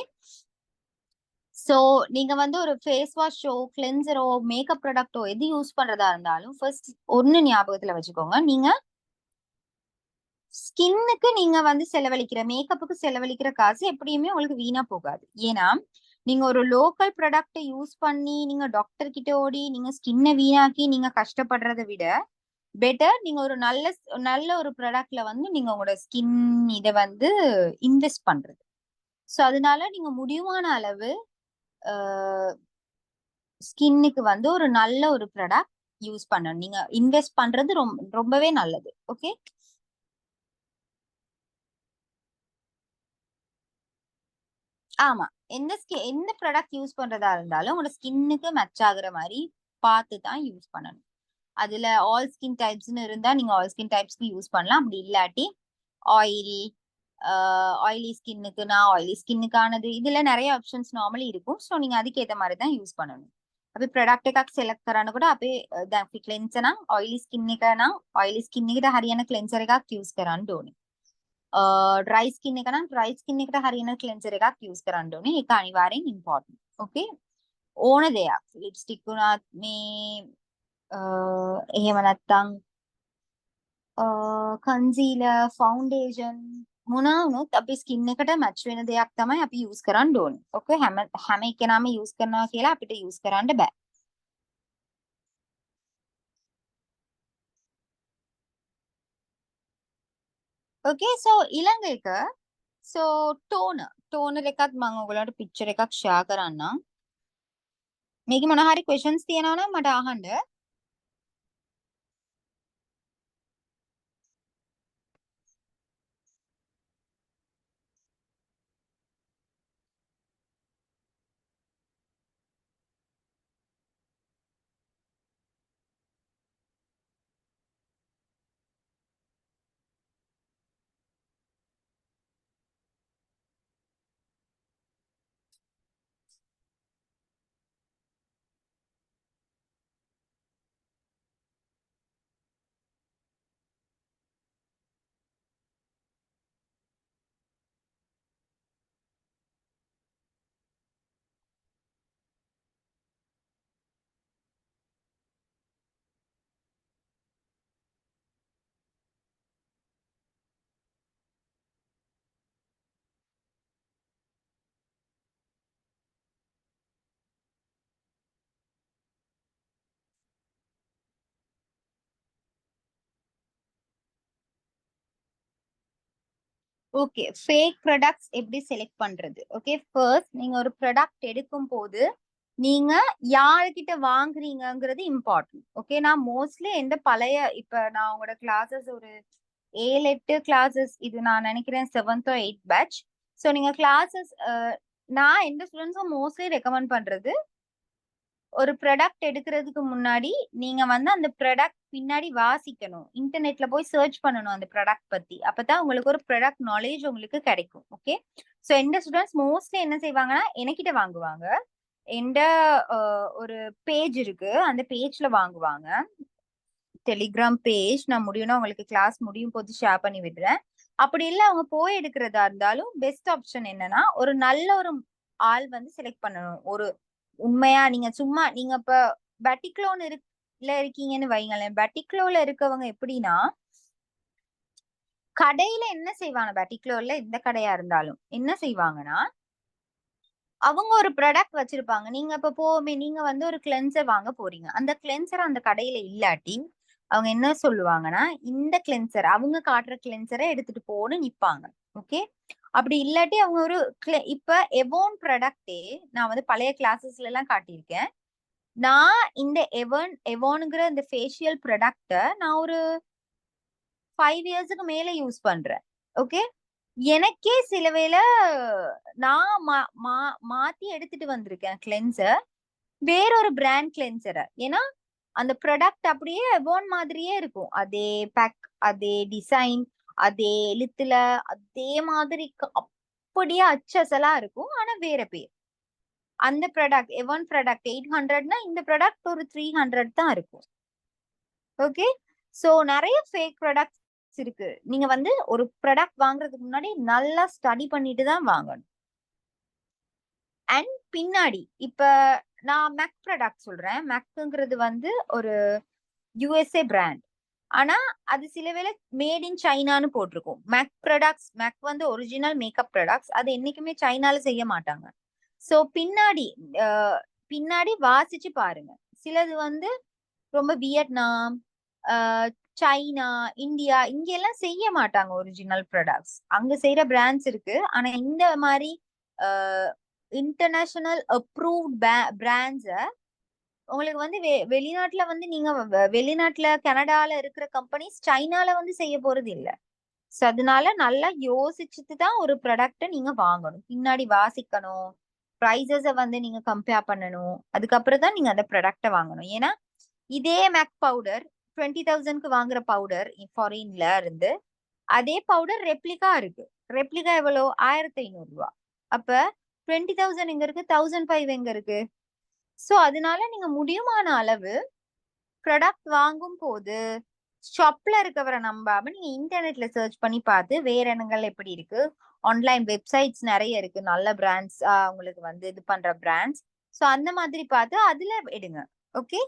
ஸோ நீங்க வந்து ஒரு ஃபேஸ் வாஷோ கிளென்சரோ மேக்கப் ப்ராடக்ட்டோ எது யூஸ் பண்றதா இருந்தாலும் ஃபர்ஸ்ட் ஒன்னு ஞாபகத்துல வச்சுக்கோங்க. நீங்க ஸ்கின்னுக்கு நீங்க வந்து செலவழிக்கிற மேக்கப்புக்கு செலவழிக்கிற காசு எப்படியுமே உங்களுக்கு வீணா போகாது. ஏன்னா நீங்க ஒரு லோக்கல் ப்ராடக்ட்டை யூஸ் பண்ணி நீங்க டாக்டர் கிட்ட ஓடி நீங்க ஸ்கின்னை வீணாக்கி நீங்க கஷ்டப்படுறதை விட பெட்டர் நீங்க ஒரு நல்ல ஒரு ப்ராடக்ட்ல வந்து நீங்க உங்களோட ஸ்கின் இதை வந்து இன்வெஸ்ட் பண்றது. ஸோ அதனால நீங்க முடிவான அளவு ஸ்கின்னுக்கு வந்து ஒரு நல்ல ஒரு ப்ராடக்ட் யூஸ் பண்ணணும். நீங்க இன்வெஸ்ட் பண்றது ரொம்பவே நல்லது. ஓகே. ஆமா, எந்த ப்ராடக்ட் யூஸ் பண்றதா இருந்தாலும் உங்களோட ஸ்கின்னுக்கு மேட்ச் ஆகுற மாதிரி பார்த்து தான் யூஸ் பண்ணணும். அதுல ஆல் ஸ்கின் டைப்ஸ்னு இருந்தா நீங்க ஆல் ஸ்கின் டைப்ஸ்க்கு யூஸ் பண்ணலாம். அப்படி இல்லாட்டி ஆயிலி ஸ்கின்னுக்குனா ஆயிலி ஸ்கின்னுக்கானது இதுல நிறைய ஆப்ஷன்ஸ் நார்மலி இருக்கும். ஸோ நீங்க அதுக்கேற்ற மாதிரி தான் யூஸ் பண்ணணும். අපි ප්‍රොඩක්ට් එකක් සිලෙක්ට් කරනකොට අපේ දැන් අපි ක්ලෙන්සර් නම් ඔයිලි ස්කින් එක නම් ඔයිලි ස්කින් එකට හරියන ක්ලෙන්සර් එකක් යූස් කරන්න ඕනේ. ඩ්‍රයි ස්කින් එක නම් ඩ්‍රයි ස්කින් එකට හරියන ක්ලෙන්සර් එකක් යූස් කරන්න ඕනේ. ඒක අනිවාර්යෙන් ඉම්පෝටන්ට්. ඕකේ. ඕන දෙයක් ලිප්ස්ටික් උනත් මේ එහෙම නැත්තම් කන්සීලර් ෆවුන්ඩේෂන් මොනවා වුණත් අපි ස්කින් එකට මැච් වෙන දෙයක් තමයි අපි යූස් කරන්න ඕනේ. ඕකේ. හැම එකනම යූස් කරනවා කියලා අපිට යූස් කරන්න බෑ. ඕකේ. සෝ ඊළඟ එක සෝ ටෝනර් එකත් මම ඔයගලන්ට පික්චර් එකක් ෂෙයා කරන්නම්. මේකේ මොන හරි ක්වෙස්චන්ස් තියෙනවා නම් මට අහන්න. ஓகே, ஃபேக் ப்ராடக்ட்ஸ் எப்படி செலக்ட் பண்றது? ஓகே, ஃபர்ஸ்ட் நீங்க ஒரு ப்ராடக்ட் எடுக்கும் போது நீங்க யார்கிட்ட வாங்குறீங்கங்கிறது இம்பார்ட்டன்ட். ஓகே, நான் மோஸ்ட்லி எந்த பழைய இப்ப நான் உங்களோட கிளாஸஸ் ஒரு 7-8 கிளாஸஸ், இது நான் நினைக்கிறேன் 7th or 8th batch. So நீங்க கிளாஸஸ் நான் எந்த ஸ்டூடெண்ட்ஸும் மோஸ்ட்லி ரெக்கமெண்ட் பண்றது, ஒரு ப்ராடக்ட் எடுக்கிறதுக்கு முன்னாடி நீங்க வந்து அந்த ப்ராடக்ட் பின்னாடி வாசிக்கணும், இன்டர்நெட்ல போய் சர்ச் பண்ணணும் அந்த ப்ராடக்ட் பத்தி. அப்பதான் உங்களுக்கு ஒரு ப்ராடக்ட் நாலேஜ் உங்களுக்கு கிடைக்கும். ஓகே, ஸோ எந்த ஸ்டூடெண்ட்ஸ் மோஸ்ட்லி என்ன செய்வாங்கன்னா என்கிட்ட வாங்குவாங்க. எந்த ஒரு பேஜ் இருக்கு, அந்த பேஜ்ல வாங்குவாங்க. டெலிகிராம் பேஜ் நான் முடியும்னா உங்களுக்கு கிளாஸ் முடியும் போது ஷேர் பண்ணி விடுறேன். அப்படி இல்ல அவங்க போய் எடுக்கிறதா இருந்தாலும் பெஸ்ட் ஆப்ஷன் என்னன்னா, ஒரு நல்ல ஒரு ஆள் வந்து செலக்ட் பண்ணணும். ஒரு உண்மையா நீங்க சும்மா நீங்க இப்ப பட்டிக்லோன் இருக்கீங்கன்னு வைங்களேன். பட்டிக்லோல இருக்கவங்க எப்படின்னா, கடையில என்ன செய்வாங்க, பட்டிக்லோர்ல எந்த கடையா இருந்தாலும் என்ன செய்வாங்கன்னா, அவங்க ஒரு ப்ராடக்ட் வச்சிருப்பாங்க. நீங்க இப்ப நீங்க வந்து ஒரு கிளென்சர் வாங்க போறீங்க. அந்த கிளென்சர் அந்த கடையில இல்லாட்டி அவங்க என்ன சொல்லுவாங்கன்னா, இந்த கிளென்சர் அவங்க காட்டுற கிளென்சரை எடுத்துட்டு போன்னு நிப்பாங்க. ஓகே, அப்படி இல்லாட்டி அவங்க ஒரு இப்ப எவோன் ப்ராடக்டே நான் வந்து பழைய கிளாஸஸ்ல எல்லாம் காட்டியிருக்கேன். நான் இந்த எவோனுங்கிற இந்த ஃபேஷியல் ப்ராடக்ட நான் ஒரு 5 இயர்ஸ்க்கு மேல யூஸ் பண்றேன். ஓகே, எனக்கே சில வேளை நான் மாத்தி எடுத்துட்டு வந்திருக்கேன் கிளென்சர், வேறொரு பிராண்ட் கிளென்சரை. ஏன்னா அந்த ப்ராடக்ட் அப்படியே எவோன் மாதிரியே இருக்கும். அதே பேக், அதே டிசைன், அதே எழுத்துல, அதே மாதிரி அப்படியே அச்சசலா இருக்கும். ஆனா வேற பேர். அந்த ப்ராடக்ட் எவோன் ப்ராடக்ட் 800னா இந்த ப்ராடக்ட் ஒரு 300 தான் இருக்கும். ஓகே, சோ நிறைய ஃபேக் ப்ராடக்ட்ஸ் இருக்கு. நீங்க வந்து ஒரு ப்ராடக்ட் வாங்குறதுக்கு முன்னாடி நல்லா ஸ்டடி பண்ணிட்டு தான் வாங்கணும். அண்ட் பின்னாடி இப்ப நான் மேக் ப்ராடக்ட் சொல்றேன். மேக்ங்கிறது வந்து ஒரு யுஎஸ்ஏ பிராண்ட். ஆனா அது சில வேளை மேட் இன் சைனான்னு போட்டிருக்கும். மேக் வந்து ஒரிஜினல் மேக்கப் ப்ராடக்ட்ஸ். அது என்னைக்குமே சைனால செய்ய மாட்டாங்க. சோ பின்னாடி வாசிச்சு பாருங்க. சிலது வந்து ரொம்ப வியட்நாம், சைனா, இந்தியா இங்க எல்லாம் செய்ய மாட்டாங்க ஒரிஜினல் ப்ராடக்ட்ஸ். அங்க செய்யற பிராண்ட்ஸ் இருக்கு. ஆனா இந்த மாதிரி இன்டர்நேஷனல் அப்ரூவ்ட் பிராண்ட்ஸ உங்களுக்கு வந்து வெளிநாட்டுல வந்து நீங்க வெளிநாட்டுல கனடால இருக்கிற கம்பெனிஸ் சைனால வந்து செய்ய போறது இல்ல. சோ அதனால நல்லா யோசிச்சுட்டு தான் ஒரு ப்ராடக்ட நீங்க வாங்கணும். பின்னாடி வாசிக்கணும், ப்ரைஸஸ வந்து நீங்க கம்பேர் பண்ணணும். அதுக்கப்புறம் தான் நீங்க அந்த ப்ராடக்ட வாங்கணும். ஏன்னா இதே மேக் பவுடர் 20,000க்கு வாங்குற பவுடர் ஃபாரின்ல இருந்து அதே பவுடர் ரெப்ளிகா இருக்கு. ரெப்ளிகா எவ்வளவு? 1500 ரூபாய். அப்ப 20,000 எங்க இருக்கு, 1,500 எங்க இருக்கு? சோ அதனால நீங்க முடியுமான அளவு ப்ராடக்ட் வாங்கும் போது ஷாப்ல இருக்கவரை நம்பாம நீங்க இன்டர்நெட்ல சர்ச் பண்ணி பார்த்து வேற இடங்கள் எப்படி இருக்கு, ஆன்லைன் வெப்சைட்ஸ் நிறைய இருக்கு, நல்ல பிராண்ட்ஸ் உங்களுக்கு வந்து இது பண்ற பிராண்ட்ஸ். சோ அந்த மாதிரி பார்த்து அதுல எடுங்க. ओके,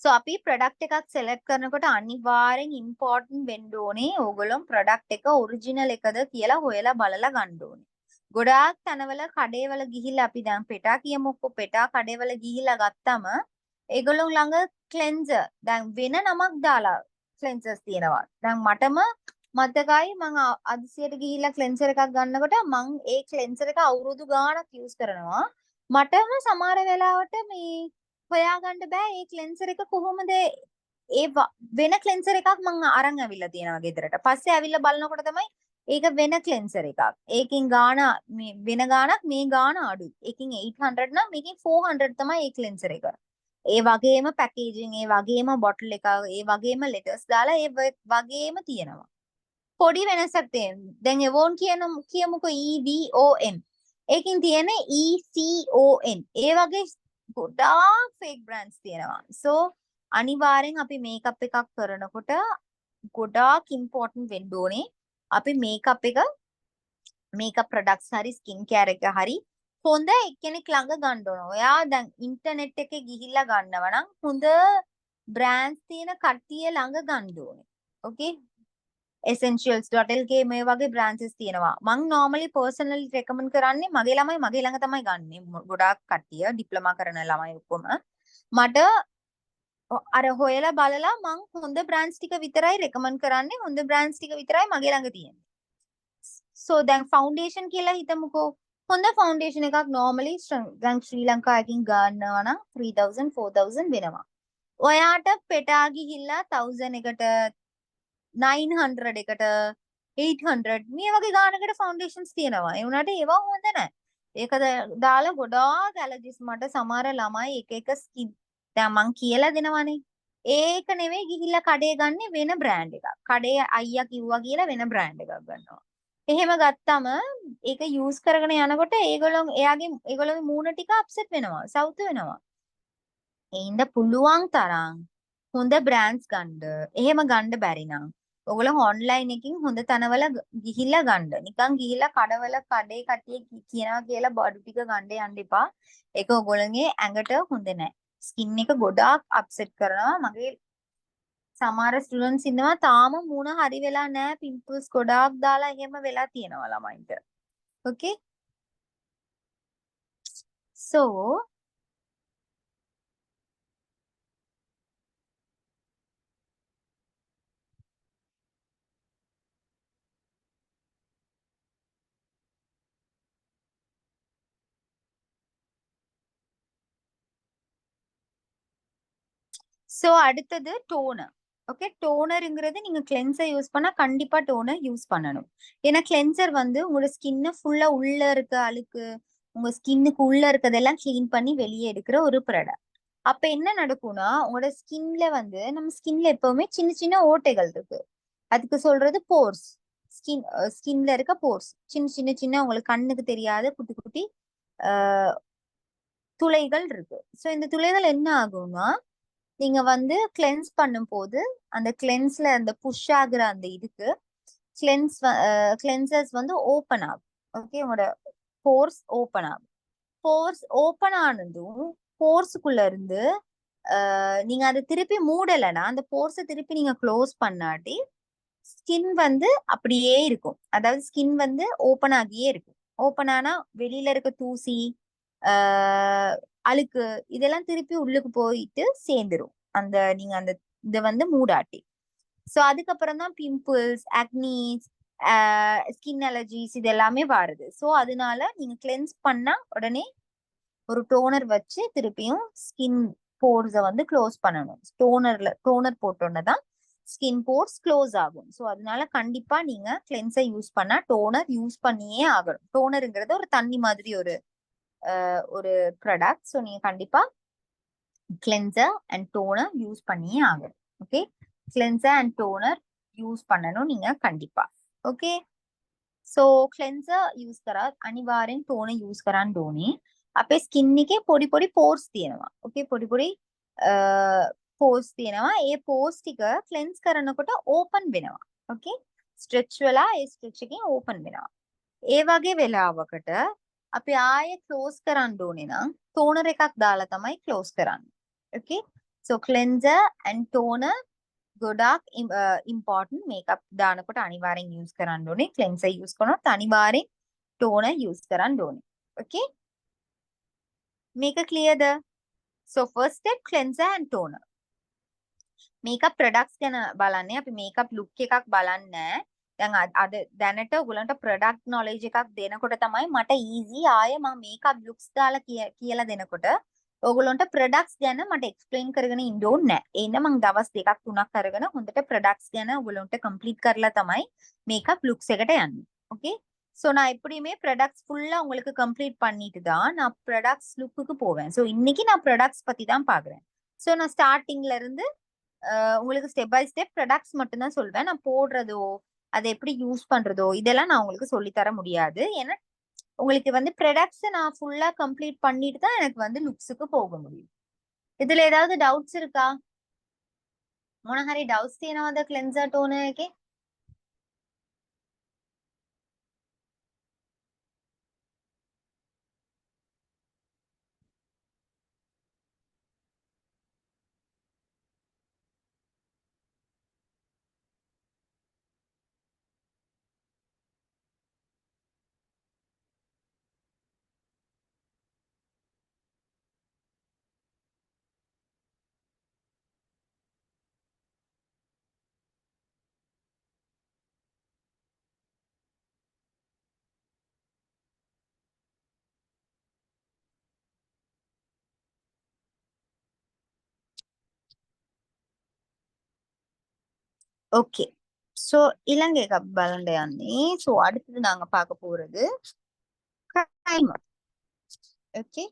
सो අපි ප්‍රොඩක්ට් එකක් select කරනකොට අනිවාර්යෙන් important වෙන්න ඕනේ ඕගොල්ලෝ ප්‍රොඩක්ට් එක ඔරිජිනල් එකද කියලා හොයලා බලලා ගන්න ඕනේ. ගොඩාක් තැනවල කඩේවල ගිහිල්ලා අපි දැන් පෙටා කියමුකෝ, පෙටා කඩේවල ගිහිල්ලා ගත්තම ඒගොල්ලෝ ළඟ ක්ලෙන්සර් දැන් වෙන නමක් දාලා ක්ලෙන්සර්ස් තියෙනවා. දැන් මටම මතකයි මම අදිසියට ගිහිල්ලා ක්ලෙන්සර් එකක් ගන්නකොට මම ඒ ක්ලෙන්සර් එක අවුරුදු ගාණක් යූස් කරනවා. මටම සමහර වෙලාවට මේ හොයාගන්න බෑ ඒ ක්ලෙන්සර් එක කොහොමද ඒ වෙන ක්ලෙන්සර් එකක් මම අරන් ඇවිල්ලා තියෙනවා ගෙදරට. පස්සේ ඇවිල්ලා බලනකොට තමයි ඒක වෙන ක්ලෙන්සර් එකක්. ඒකෙන් ගාණ මේ වෙන ගාණක්, මේ ගාණ අඩුයි. ඒකෙන් 800 නම් මේකෙන් 400 තමයි ඒ ක්ලෙන්සර් එක. ඒ වගේම පැකේජින්, ඒ වගේම බොටල් එක, ඒ වගේම ලෙටර්ස් දාලා ඒ වගේම තියෙනවා. පොඩි වෙනසක් තියෙනවා. දැන් එවෝන් කියමුකෝ EVON. ඒකෙන් තියෙන්නේ ECON. ඒ වගේ ගොඩාක් ෆේක් බ්‍රෑන්ඩ්ස් තියෙනවා. සෝ අනිවාර්යෙන් අපි මේකප් එකක් කරනකොට ගොඩාක් ඉම්පෝටන්ට් වෙන්න ඕනේ. අපි මේකප් එක, මේකප් ප්‍රොඩක්ට්ස් හරි ස්කින් කෙයාර් එක හරි හොඳ එක්කෙනෙක් ළඟ ගන්න ඕන. ඔයා දැන් ඉන්ටර්නෙට් එකේ ගිහිල්ලා ගන්නවා නම් හොඳ බ්‍රෑන්ඩ්ස් තියෙන කට්ටිය ළඟ ගන්න ඕනේ. ඕකේ, essentials.lk මේ වගේ බ්‍රෑන්ඩ්ස් තියෙනවා. මම normally personally recommend කරන්නේ මගේ ළමයි මගේ ළඟ තමයි ගන්නෙ. ගොඩාක් කට්ටිය ඩිප්ලෝමා කරන ළමයි ඔක්කොම. මට අර හොයලා බලලා මම හොඳ බ්‍රෑන්ඩ්ස් ටික විතරයි recommend කරන්නේ. හොඳ බ්‍රෑන්ඩ්ස් ටික විතරයි මගේ ළඟ තියෙන්නේ. So දැන් ෆවුන්ඩේෂන් කියලා හිතමුකෝ. හොඳ ෆවුන්ඩේෂන් එකක් normally දැන් ශ්‍රී ලංකාවකින් ගන්නවා නම් 3000 4000 වෙනවා. ඔයාට පෙටා ගිහිල්ලා 1000 එකට 900 එකට 800 මේ වගේ ගානකට ෆවුන්ඩේෂන්ස් තියෙනවා. ඒ වුණාට ඒවා හොඳ නැහැ. ඒක දාලා ගොඩාක් ඇලර්ජිස් මට සමහර ළමයි එක ස්කින් දැන් මං කියලා දෙනවනේ. ඒක නෙවෙයි ගිහිල්ලා කඩේ ගන්න වෙන බ්‍රෑන්ඩ් එකක්. කඩේ අයියා කිව්වා කියලා වෙන බ්‍රෑන්ඩ් එකක් ගන්නවා. එහෙම ගත්තම ඒක යූස් කරගෙන යනකොට ඒගොල්ලෝගේ මූණ ටික අප්සෙට් වෙනවා. සවුත් වෙනවා. ඒින්ද පුළුවන් තරම් හොඳ බ්‍රෑන්ඩ්ස් ගන්න. එහෙම ගන්න බැරි නම් ඔයගොල්ලෝ ඔන්ලයින් එකකින් හොඳ තැනවල ගිහිල්ලා ගන්න. නිකන් ගිහිල්ලා කඩේ කට්ටිය කියනවා කියලා බඩු ටික ගන්න යන්න එපා. ඒක ඔයගොල්ලෝගේ ඇඟට හොඳ නැහැ. ස්කින් එක ගොඩාක් අප්සෙට් කරනවා. මගේ සමහර ස්ටුඩන්ට්ස් ඉන්නවා තාම මූණ හරි වෙලා නැහැ. පිම්පල්ස් ගොඩාක් දාලා එහෙම වෙලා තියෙනවා ළමයින්ට. Okay? So அடுத்தது டோனர். ஓகே, டோனருங்கிறது நீங்க கிளென்சர் யூஸ் பண்ணா கண்டிப்பா டோனர் யூஸ் பண்ணணும். ஏன்னா கிளென்சர் வந்து உங்களோட ஸ்கின்ன ஃபுல்லா உள்ள இருக்க அழுக்கு உங்க ஸ்கின்னுக்கு உள்ள இருக்கதெல்லாம் கிளீன் பண்ணி வெளியே எடுக்கிற ஒரு ப்ராடக்ட். அப்ப என்ன நடக்கும்னா உங்களோட ஸ்கின்ல வந்து நம்ம ஸ்கின்ல எப்பவுமே சின்ன சின்ன ஓட்டைகள் இருக்கு. அதுக்கு சொல்றது போர்ஸ். ஸ்கின்ல இருக்க போர்ஸ் சின்ன உங்களுக்கு கண்ணுக்கு தெரியாத குட்டி குட்டி துளைகள் இருக்கு. ஸோ இந்த துளைகள் என்ன ஆகும்னா நீங்க வந்து கிளென்ஸ் பண்ணும்போது அந்த கிளென்ஸ்ல அந்த புஷ் ஆகுற அந்த இதுக்கு கிளென்சர்ஸ் வந்து ஓப்பன் ஆகும். ஓகே, உங்களோட போர்ஸ் ஓப்பன் ஆகும். போர்ஸ் ஓப்பன் ஆனதும் போர்ஸுக்குள்ள இருந்து நீங்க அதை திருப்பி மூடலைன்னா அந்த போர்ஸை திருப்பி நீங்க க்ளோஸ் பண்ணாட்டி ஸ்கின் வந்து அப்படியே இருக்கும். அதாவது ஸ்கின் வந்து ஓப்பன் ஆகியே இருக்கும். ஓப்பன் ஆனா வெளியில இருக்க தூசி அழுக்கு இதெல்லாம் திருப்பி உள்ளுக்கு போயிட்டு சேர்ந்துரும் நீங்க அந்த இதை வந்து மூடாட்டி. ஸோ அதுக்கப்புறம் தான் பிம்பிள்ஸ், அக்னீஸ், ஸ்கின் அலர்ஜிஸ் இது எல்லாமே வருது. ஸோ அதனால நீங்க கிளென்ஸ் பண்ணா உடனே ஒரு டோனர் வச்சு திருப்பியும் ஸ்கின் போர்ஸை வந்து க்ளோஸ் பண்ணணும். டோனர் போட்டோன்னு தான் ஸ்கின் போர்ஸ் க்ளோஸ் ஆகும். ஸோ அதனால கண்டிப்பா நீங்க கிளென்சர் யூஸ் பண்ணா டோனர் யூஸ் பண்ணியே ஆகணும். டோனருங்கிறது ஒரு தண்ணி மாதிரி ஒரு ப்ராடக்ட். ஸோ நீங்க கண்டிப்பா கிளென்சர் அண்ட் டோனர் யூஸ் பண்ணியே ஆகணும். Okay, cleanser and toner use பண்ணணும் நீங்க கண்டிப்பா. ஓகே, ஸோ கிளென்சர் यूज करा अनिवार्य टोनर यूज करान दोनी आपे स्किन के पोड़ी पोड़ी पोर्स තියෙනවා. ओके, पोड़ी पोड़ी पोर्स තියෙනවා. ඒ पोर्स ටික ක්ලෙන්ස් කරනකොට ඕපන් වෙනවා. ओके, ස්ට්‍රෙච් වෙලා ඒ ස්ට්‍රෙච් එකෙන් ඕපන් වෙනවා. ඒ වගේ වෙලාවකට අපි ආයෙ ක්ලෝස් කරන්න ඕනේ නම් ටෝනර් එකක් දාලා තමයි ක්ලෝස් කරන්නේ. Okay, so cleanser and toner ගොඩාක් important. මේකප් දානකොට අනිවාර්යෙන් use කරන්න ඕනේ. cleanser use කරනොත් අනිවාර්යෙන් toner use කරන්න ඕනේ. Okay, මේක clearද? so first step cleanser and toner. Makeup products ගැන බලන්නේ. අපි මේකප් look එකක් බලන්නේ. දැන් අද දැනට ඔයගලන්ට product knowledge එකක් දෙනකොට තමයි මට easy ආයේ මම මේකප් looks දාලා කියලා දෙනකොට ඔයගලන්ට products ගැන මට explain කරගෙන ඉන්න ඕනේ නැහැ. එහෙනම් මම දවස් 2ක් 3ක් අරගෙන හොඳට products ගැන ඔයගලන්ට complete කරලා තමයි makeup looks එකට යන්නේ. ஓகே, ஸோ நான் எப்படியுமே ப்ராடக்ட்ஸ் ஃபுல்லா உங்களுக்கு கம்ப்ளீட் பண்ணிட்டு தான் நான் ப்ராடக்ட்ஸ் லுக்குக்கு போவேன். ஸோ இன்னைக்கு நான் ப்ராடக்ட்ஸ் பத்தி தான் பாக்குறேன். ஸோ நான் ஸ்டார்டிங்ல இருந்து உங்களுக்கு ஸ்டெப் பை ஸ்டெப் ப்ராடக்ட்ஸ் மட்டும் தான் சொல்வேன். நான் போடுறதோ அதை எப்படி யூஸ் பண்றதோ இதெல்லாம் நான் உங்களுக்கு சொல்லி தர முடியாது. ஏன்னா உங்களுக்கு வந்து ப்ராடக்ட்ஸ் நான் ஃபுல்லா கம்ப்ளீட் பண்ணிட்டு தான் எனக்கு வந்து லுக்ஸுக்கு போக முடியும். இதுல ஏதாவது டவுட்ஸ் இருக்கா? මොන හරි ඩවුට්ස් තියෙනවද ක්ලෙන්සර් ටෝනර් එකේ? ஓகே. சோ இலங்கை கப் பலண்டை அண்ணி. சோ அடுத்தது நாங்க பார்க்க போறது primer. ஓகே.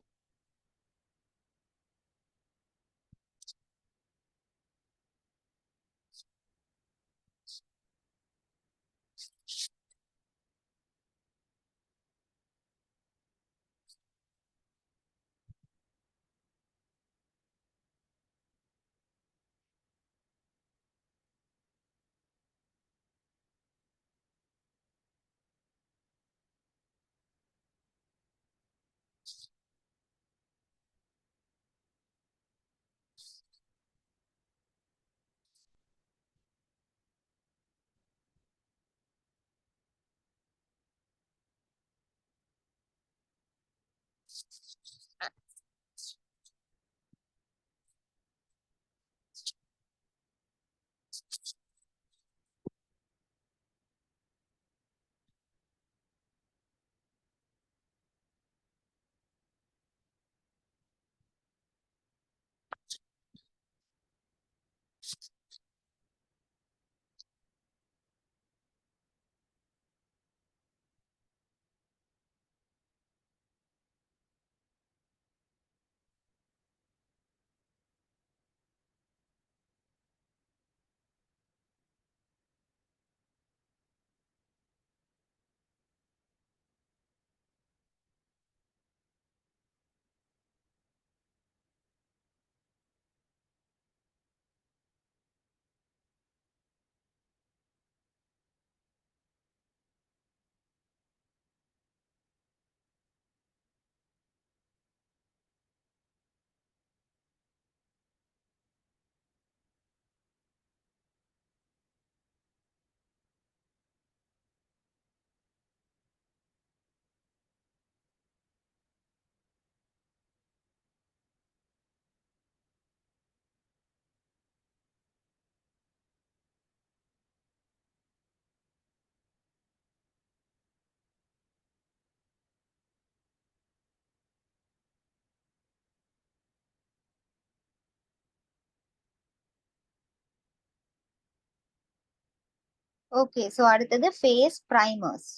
ஓகே. சோ அடுத்தது face primers.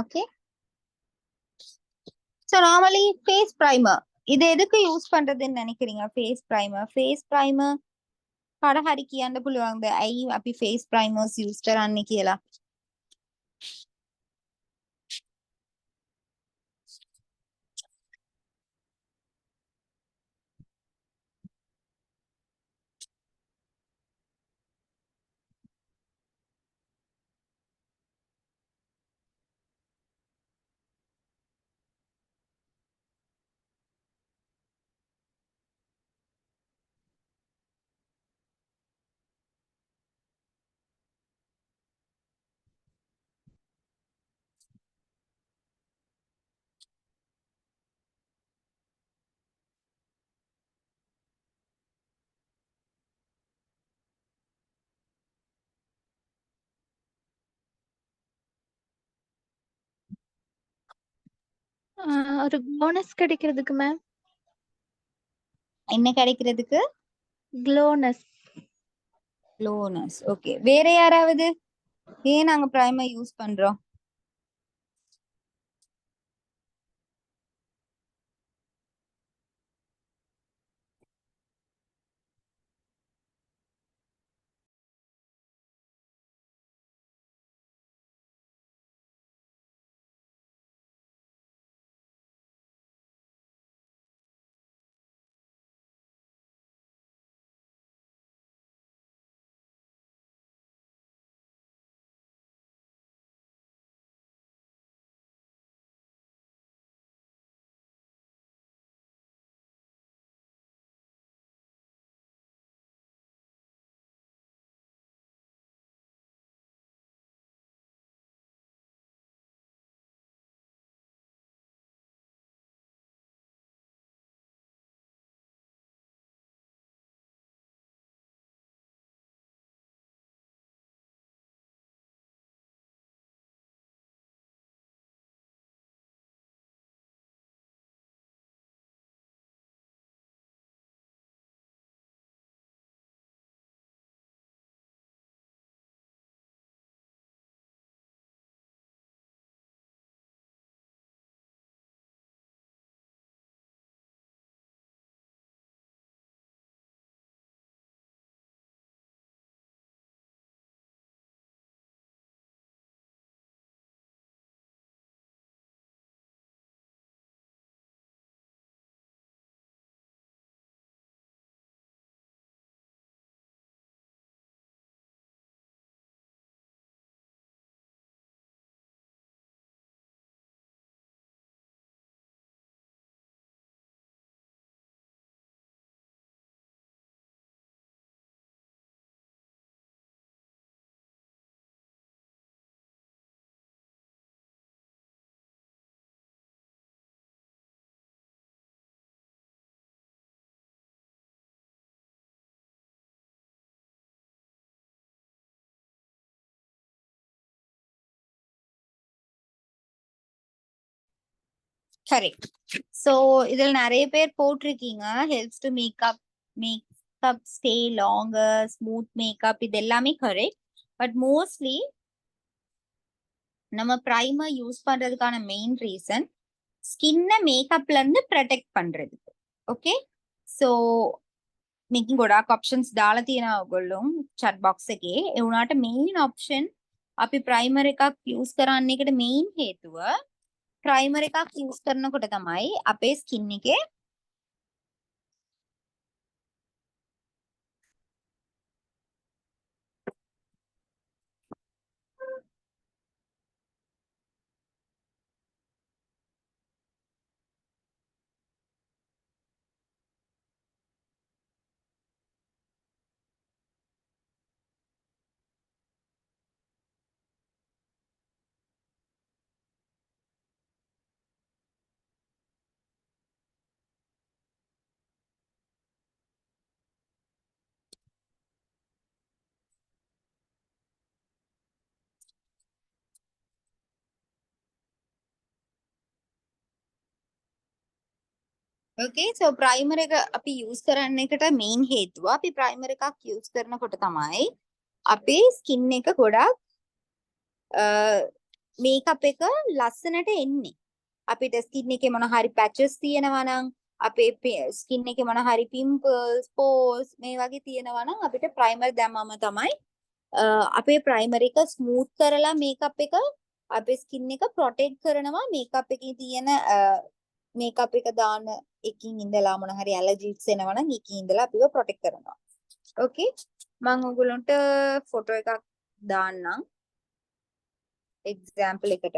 Okay. So normally face primer இது எதுக்கு யூஸ் பண்றதுன்னு நினைக்கிறீங்க? ஃபேஸ் பிரைமர் පඩහරි කියන්න පුළුවන්ද ඇයි අපි ෆේස් ප්‍රයිමර්ස් යූස් කරන්නේ කියලා? ஒரு க்ளோனஸ் கிடைக்கிறதுக்கு மேம். என்ன கிடைக்கிறதுக்கு? க்ளோனஸ். க்ளோனஸ். ஓகே. வேற யாராவது ஏன் நாங்க பிரைமர் யூஸ் பண்றோம்? கரெக்ட். சோ இதுல நிறைய பேர் போட்டிருக்கீங்க helps to makeup stay longer, smooth makeup, இது எல்லாமே கரெக்ட். பட் மோஸ்ட்லி நம்ம பிரைமர் யூஸ் பண்றதுக்கான மெயின் ரீசன் ஸ்கின்னை மேக்கப்ல இருந்து ப்ரொடெக்ட் பண்றதுக்கு. ஓகே, சோ මේකින් ගොඩාක් ඔප්ෂන්ස් දාලා තියෙනවා ඔයගොල්ලෝ chat box එකේ. ඒ වුණාට main option අපි primer එකක් use කරන්න එකට main හේතුව primer එකක් use කරනකොට තමයි අපේ skin එකේ okay, so primer එක අපි use කරන්න එකට main හේතුව අපි primer එකක් use කරනකොට තමයි අපේ skin එක ගොඩාක් මේකප් එක ලස්සනට එන්නේ. අපිට ස්කින් එකේ මොන හරි පැචස් තියෙනවා නම් අපේ ස්කින් එකේ මොන හරි පිම්පල්ස්, පෝස් මේ වගේ තියෙනවා නම් අපිට ප්‍රයිමර් දැම්මම තමයි අපේ ප්‍රයිමර් එක ස්මූත් කරලා මේකප් එක අපේ ස්කින් එක ප්‍රොටෙක්ට් කරනවා. මේකප් එකේ තියෙන මේකප් එක දාන එකකින් ඉඳලා මොන හරි ඇලර්ජිස් එනවා නම් ඒකින් ඉඳලා අපිව ප්‍රොටෙක්ට් කරනවා. ඕකේ, මම ඔයගොල්ලන්ට ෆොටෝ එකක් දාන්නම් එක්සැම්පල් එකට.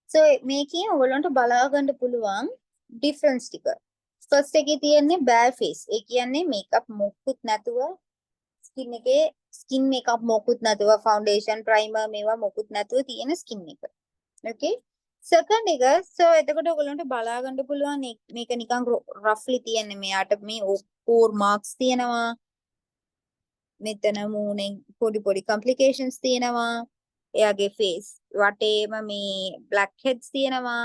So මේකේ ඔයගොල්ලන්ට බලා ගන්න පුළුවන් ඩිෆරන්ස් ටික. ෆස්ට් එකේ තියෙන්නේ bare face. ඒ කියන්නේ මේකප් මොකුත් නැතුව ස්කින් එකේ ස්කින් මේකප් මොකුත් නැතුව ෆවුන්ඩේෂන් ප්‍රයිමර් මේවා මොකුත් නැතුව තියෙන ස්කින් එක. Okay, second එක so එතකොට ඔයගොල්ලන්ට බලා ගන්න පුළුවන් මේක නිකන් roughly තියෙන්නේ මෙයාට මේ 4 marks තියෙනවා මෙතන මූණෙන් පොඩි complications තියෙනවා එයාගේ face වටේම මේ black heads තියෙනවා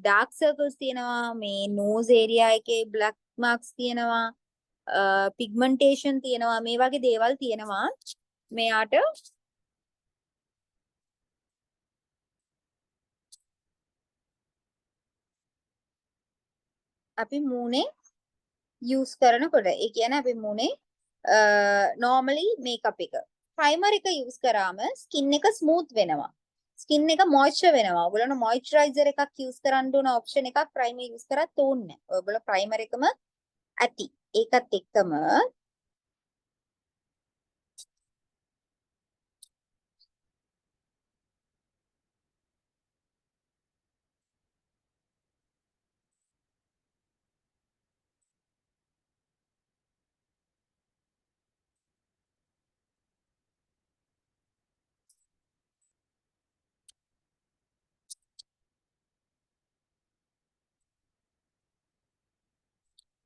dark circles තියෙනවා මේ nose area එකේ black marks තියෙනවා pigmentation තියෙනවා මේ වගේ දේවල් තියෙනවා මෙයාට අපි මූණේ use කරනකොට ඒ කියන්නේ අපි මූණේ normally makeup එක primer එක use කරාම skin එක smooth වෙනවා skin එක moisture වෙනවා ඔයගොල්ලෝ moisturizer එකක් use කරන්න ඕන option එකක් primer use කරත් ඕනේ නැහැ ඔයගොල්ලෝ primer එකම ඇති ඒකත් එක්කම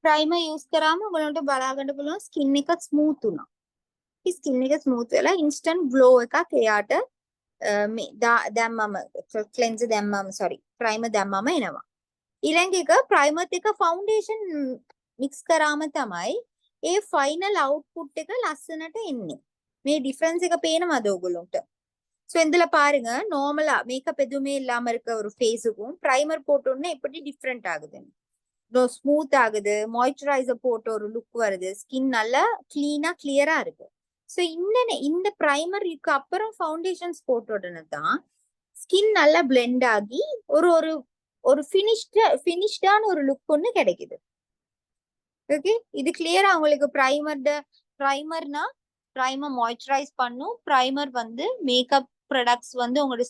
primer use කරාම ඔයගොල්ලන්ට බලා ගන්න පුළුවන් skin එක smooth වුණා. මේ skin එක smooth වෙලා instant glow එකක් එයාට මේ දැම්මම cleanser දැම්මම sorry primer දැම්මම එනවා. ඊළඟ එක primer එක foundation mix කරාම තමයි ඒ final output එක ලස්සනට එන්නේ. මේ difference එක පේනවද ඔයගොල්ලන්ට? So இந்தல பாருங்க நார்மலா மேக்கப் எதுவுமே இல்லாம இருக்க ஒரு ஃபேஸுக்கும் primer போட்டோம்னா எப்படி டிஃபரெண்ட் ஆகுதுன்னு ஸ்மூத் ஆகுது மாய்ஸ்சரைசர் போட்ட ஒரு லுக் வருது ஸ்கின் நல்லா கிளீனா கிளியரா இருக்கு ஸோ இந்த பிரைமருக்கு அப்புறம் ஃபவுண்டேஷன்ஸ் போட்ட உடனே தான் ஸ்கின் நல்லா பிளெண்ட் ஆகி ஒரு ஒரு ஒரு ஃபினிஷ்டான ஒரு லுக் ஒன்று கிடைக்குது ஓகே இது கிளியரா உங்களுக்கு பிரைமர்னா பிரைமர் மாய்ஸ்சரைஸ் பண்ணும் பிரைமர் வந்து மேக்கப் ப்ராடக்ட்ஸ் வந்து உங்களோட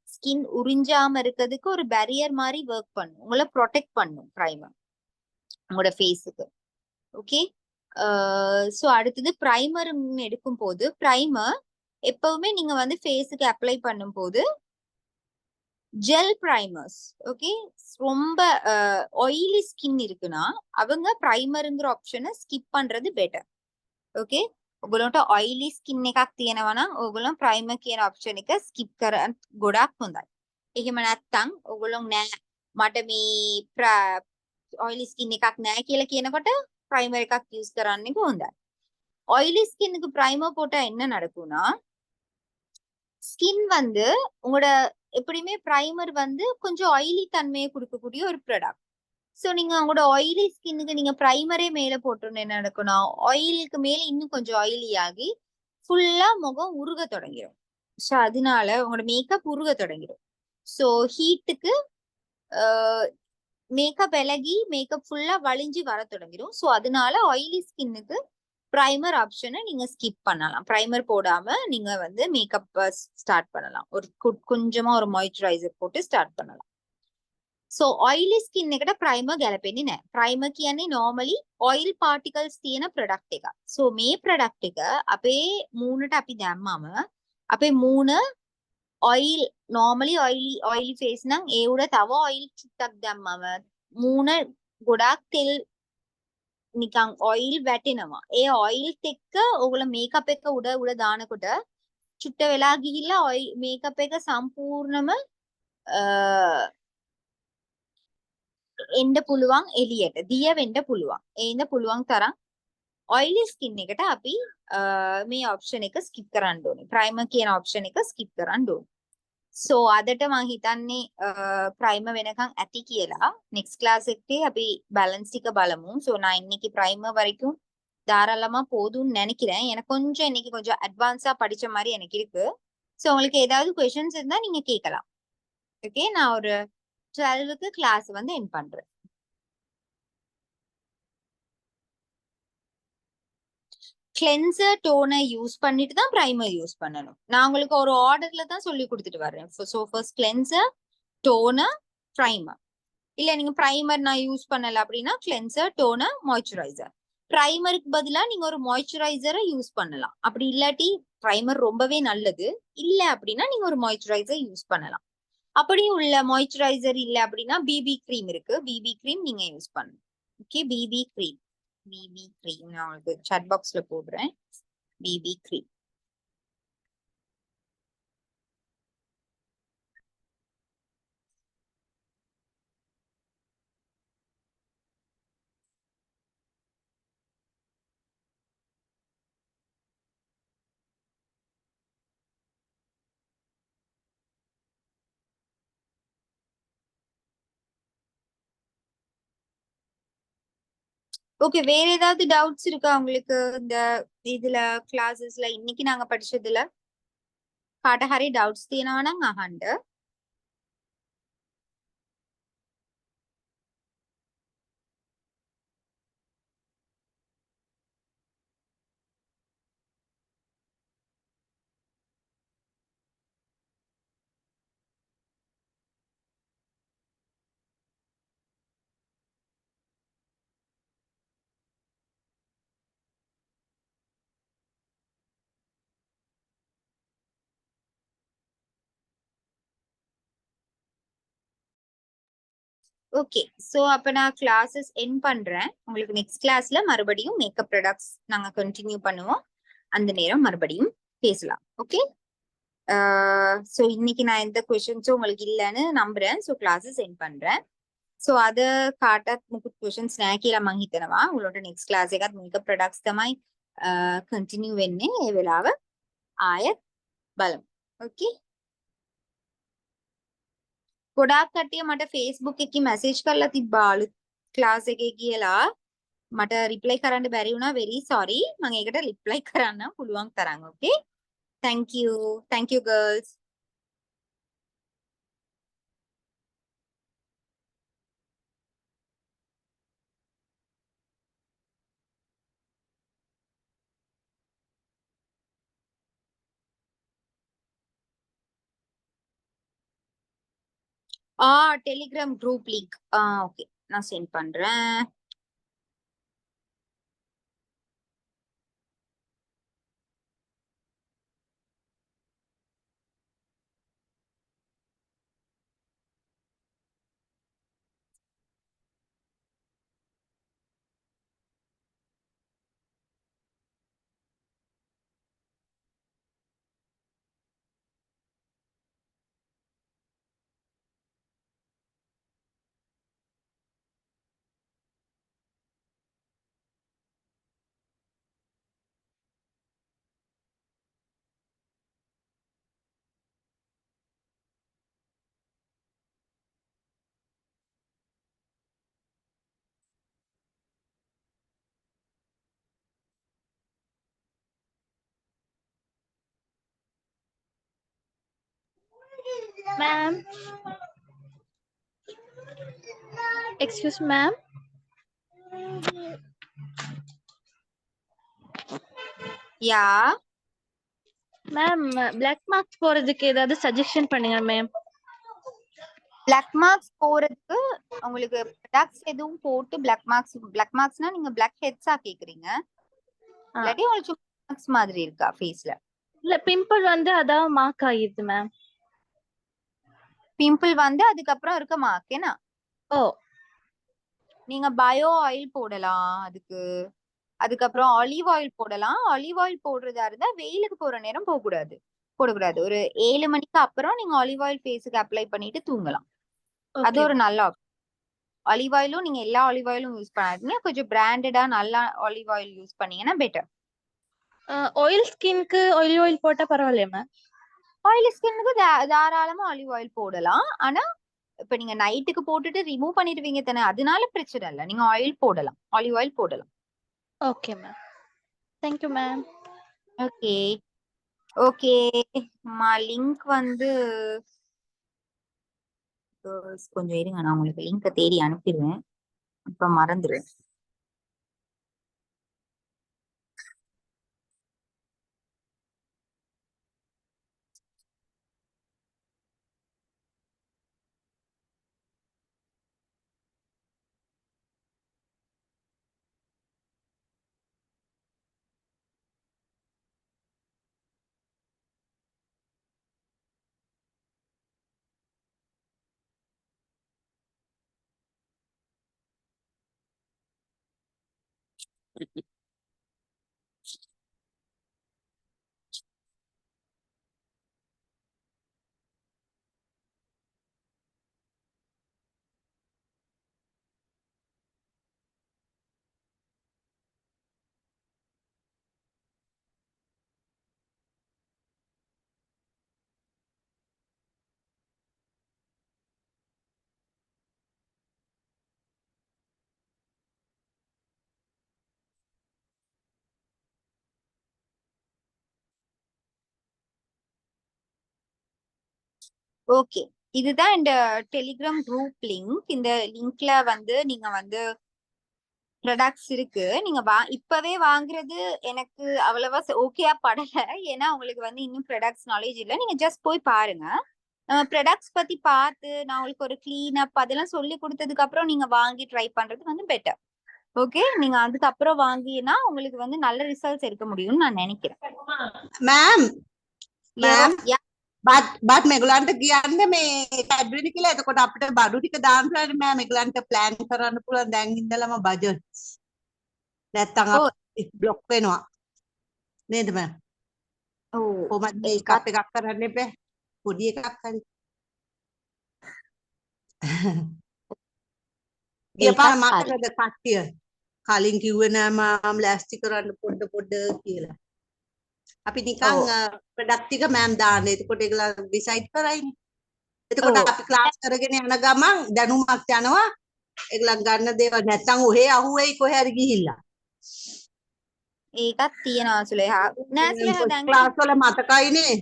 ஸ்கின் உறிஞ்சாம இருக்கிறதுக்கு ஒரு பேரியர் மாதிரி ஒர்க் பண்ணும் உங்களை ப்ரொடெக்ட் பண்ணும் பிரைமர் உங்களோட ஃபேஸுக்கு ஓகே ஸோ அடுத்தது பிரைமர் எடுக்கும் போது பிரைமர் எப்பவுமே நீங்க வந்து ஃபேஸுக்கு அப்ளை பண்ணும் போது ஜெல் பிரைமர்ஸ் ஓகே ரொம்ப ஆயிலி ஸ்கின் இருக்குன்னா அவங்க பிரைமருங்கிற ஆப்ஷனை ஸ்கிப் பண்றது பெட்டர் ஓகே ඔගොල්ලන්ට oily skin එකක් තියෙනවා නම් ඔයගොල්ලන් primer කියන option එක skip කරන්න ගොඩක් හොඳයි. එහෙම නැත්නම් ඔයගොල්ලන් නෑ මට මේ oily skin එකක් නෑ කියලා කියනකොට primer එකක් use කරන්න එක හොඳයි. oily skin க்கு primer போட்டா என்ன நடக்கும்னா skin வந்து உங்களோட எப்படியுமே primer வந்து கொஞ்சம் oily தன்மையை கொடுக்கக்கூடிய ஒரு ப்ராடக்ட். ஸோ நீங்க உங்களோட ஆயிலி ஸ்கின்னுக்கு நீங்க பிரைமரே மேல போட்டோன்னு என்ன நடக்கும்னா ஆயிலுக்கு மேல இன்னும் கொஞ்சம் ஆயிலி ஆகி ஃபுல்லா முகம் உருக தொடங்கிடும் ஸோ அதனால உங்களோட மேக்கப் உருக தொடங்கிடும் ஸோ ஹீட்டுக்கு மேக்கப் விலகி மேக்கப் ஃபுல்லா வலிஞ்சு வர தொடங்கிடும் ஸோ அதனால ஆயிலி ஸ்கின்னுக்கு பிரைமர் ஆப்ஷனை நீங்க ஸ்கிப் பண்ணலாம் பிரைமர் போடாம நீங்க வந்து மேக்கப் ஸ்டார்ட் பண்ணலாம் ஒரு கொஞ்சமா ஒரு மாய்ஸ்சரைசர் போட்டு ஸ்டார்ட் பண்ணலாம் So oily skin එකට primer ගැලපෙන්නේ නැහැ. Primer කියන්නේ normally oil particles තියෙන product එකක්. So මේ product එක අපේ මූණට අපි දැම්මම අපේ මූණ oil normally oily face නම් ඒ උඩ තව oil චුට්ටක් දැම්මම මූණ ගොඩාක් තෙල් නිකන් oil වැටෙනවා. ඒ oil එක්ක ඔයගොල්ලෝ makeup එක උඩ දානකොට චුට්ට වෙලා ගිහිල්ලා makeup එක සම්පූර්ණම එන්න පුළුවන් එළියට දිය වෙන්න පුළුවන් ඒඳ පුළුවන් තරම් oily skin එකට අපි මේ option එක skip කරන්න ඕනේ primer කියන option එක skip කරන්න ඕනේ so අදට මම හිතන්නේ primer වෙනකන් ඇති කියලා next class එකේ අපි balance ටික බලමු so நான் இன்னைக்கு primer வரைக்கும் தாராளமா போதும்னு நினைக்கிறேன் எனக்கு கொஞ்சம் இன்னைக்கு கொஞ்சம் அட்வான்ஸா படிச்ச மாதிரி எனக்கு இருக்கு so உங்களுக்கு ஏதாவது questions இருந்தா நீங்க கேட்கலாம் ஓகே நான் ஒரு 12க்கு கிளாஸ் வந்து எண்ட் பண்றேன் கிளென்சர் டோனர் யூஸ் பண்ணிட்டு தான் பிரைமர் யூஸ் பண்ணணும் நான் உங்களுக்கு ஒரு ஆர்டர்ல தான் சொல்லி கொடுத்துட்டு வரேன் so first cleanser toner primer இல்ல நீங்க பிரைமர் நான் யூஸ் பண்ணல அப்படின்னா கிளென்சர் டோனர் மாய்ஸ்சரைசர் பிரைமருக்கு பதிலா நீங்க ஒரு மாய்ஸ்சரைசரை யூஸ் பண்ணலாம் அப்படி இல்லாட்டி பிரைமர் ரொம்பவே நல்லது இல்ல அப்படின்னா நீங்க ஒரு மாய்ஸ்சரைசர் யூஸ் பண்ணலாம் அப்படியும் உள்ள மாய்ஸ்சரைசர் இல்ல அப்படின்னா பிபி க்ரீம் இருக்கு, பிபி க்ரீம் நீங்க யூஸ் பண்ணணும். Okay, BP cream, BP cream நான் உங்களுக்கு chat பாக்ஸ்ல போடுறேன். BP cream. ஓகே, வேற ஏதாவது டவுட்ஸ் இருக்கா உங்களுக்கு இந்த இதுல கிளாஸஸ்ல இன்னைக்கு நாங்க படிச்சதுல? කාට හරි ඩවුට්ස් තියෙනවා නම් අහන්න. ஓகே, சோ அப்ப நான் கிளாஸஸ் எண்ட் பண்றேன். உங்களுக்கு நெக்ஸ்ட் கிளாஸ்ல மறுபடியும் மேக்கப் ப்ராடக்ட்ஸ் நாங்க கண்டினியூ பண்ணுவோம். அந்த நேரம் மறுபடியும் பேசலாம். ஓகே, சோ இன்னைக்கு நான் எந்த கொஸ்டின்ஸும் உங்களுக்கு இல்லைன்னு நம்புறேன். சோ கிளாஸஸ் එන්ඩ් பண்றேன். සෝ අද කාටත් මුකුත් questions නැහැ කියලා මං හිතනවා. ඔයගොල්ලන්ට next class එකත් makeup products තමයි continue වෙන්නේ. ඒ වෙලාව ආයෙත් බලමු. Okay? ගොඩාක් කට්ටිය මට Facebook එකකින් message කරලා තිබ්බා අලුත් class එකේ කියලා. මට reply කරන්න බැරි වුණා. very sorry. මම ඒකට reply කරන්න පුළුවන් තරම්. Okay? Thank you. Thank you girls. Telegram group link. Okay. நான் send பண்றேன். Ma'am. Excuse ma'am. Yeah. Ma'am black marks போறதுக்கு ஏதாவது சஜஷன் பண்ணுங்க மேம். பிளாக் மார்க்ஸ் போறதுக்கு உங்களுக்கு ப்ராடக்ட்ஸ் எதுவும் போட்டு பிளாக் மார்க்ஸ்னா நீங்க பிளாக் ஹெட்ஸா கேக்குறீங்க, இல்லாட்டி உங்களுக்கு மார்க்ஸ் மாதிரி இருக்கா ஃபேஸ்ல? இல்ல பிம்பிள் வந்து அதான் மார்க் ஆகிடுது மேம். பிம்பிள் வந்து அதுக்கப்புறம் இருக்க மார்க் என்ன? ஓ, நீங்க பயோ ஆயில் போடலாம் அதுக்கப்புறம் ஆலிவ் ஆயில் போடலாம். ஆலிவ் ஆயில் போடுறதா இருந்தா வெயிலுக்கு போற நேரம் போடக்கூடாது. ஒரு 7 மணிக்கு அப்புறம் நீங்க ஆலிவ் ஆயில் ஃபேஸுக்கு அப்ளை பண்ணிட்டு தூங்கலாம். அது ஒரு நல்ல ஆப்ஷன். ஆலிவ் ஆயிலும் நீங்க எல்லா ஆலிவ் ஆயிலும் யூஸ் பண்ணாதீங்க, கொஞ்சம் பிராண்டடா நல்ல ஆலிவ் ஆயில் யூஸ் பண்ணீங்கன்னா பெட்டர். ஆயில் ஸ்கின்க்கு ஆயில் போட்டா பரவாயில்லையா மேம்? ஆயிலி ஸ்கின்னுக்கு தாராளமா ஆலிவ் ஆயில் போடலாம். ஆனா இப்ப நீங்க நைட்டுக்கு போட்டுட்டு ரிமூவ் பண்ணிடுவீங்க தானே, அதனால பிரச்சனை இல்லை. நீங்க ஆயில் போடலாம், ஆலிவ் ஆயில் போடலாம். Okay ma'am, thank you ma'am. Okay okay link வந்து கொஞ்சம் இருங்க, நான் உங்களுக்கு லிங்கை தேடி அனுப்பிடுவேன், அப்புறம் மறந்துடுவேன். ஓகே, இதுதான் இந்த டெலிகிராம் குரூப் லிங்க். இந்த லிங்க்ல வந்து நீங்க வந்து ப்ராடக்ட்ஸ் இருக்கு. நீங்க இப்பவே வாங்குறது எனக்கு அவ்வளவா ஓகேயா படல. ஏன்னா உங்களுக்கு வந்து இன்னும் ப்ராடக்ட்ஸ் நாலேஜ் இல்ல. நீங்க ஜஸ்ட் போய் பாருங்க. ப்ராடக்ட்ஸ் பத்தி பார்த்து நான் உங்களுக்கு ஒரு கிளீன் அப் அதெல்லாம் சொல்லி கொடுத்ததுக்கு அப்புறம் நீங்க வாங்கி ட்ரை பண்றது வந்து பெட்டர். ஓகே, நீங்க அதுக்கப்புறம் வாங்கினா உங்களுக்கு வந்து நல்ல ரிசல்ட்ஸ் எடுக்க முடியும்னு நான் நினைக்கிறேன். ma'am ma'am Yeah. but මේගොල්ලන්ට කියන්න මේ කැඩ්බරි කියලා එතකොට අපිට බඩු ටික දාන්න පුළුවන් මෑම් මේගොල්ලන්ට ප්ලෑන් කරන්න පුළුවන් දැන් ඉඳලම බජට් නැත්තම් Oh. අපි බ්ලොක් වෙනවා නේද මෑම් ஓ කොහොමද මේ ඒකත් එකක් එකක් කරන්න එපා පොඩි එකක් හරි ගිය පාර ඒකත් හරි. මතකද කට්ටිය කලින් කිව්වේ නෑ මම ලෑස්ති කරන්න පොඩ පොඩ කියලා අපි නිකන් ප්‍රොඩක්ට් ටික මෑම් දාන්න එතකොට ඒගොල්ලන් ඩිසයිඩ් කරයිනේ එතකොට අපි ක්ලාස් කරගෙන යන ගමන් දැනුමක් යනවා ඒගොල්ලන් ගන්න දේවල් නැත්තම් ඔහෙ අහුවෙයි කොහේ හරි ගිහිල්ලා ඒකත් තියෙනවා සුලේහා. නෑ සුලේහා දැන් ක්ලාස් වල මතකයිනේ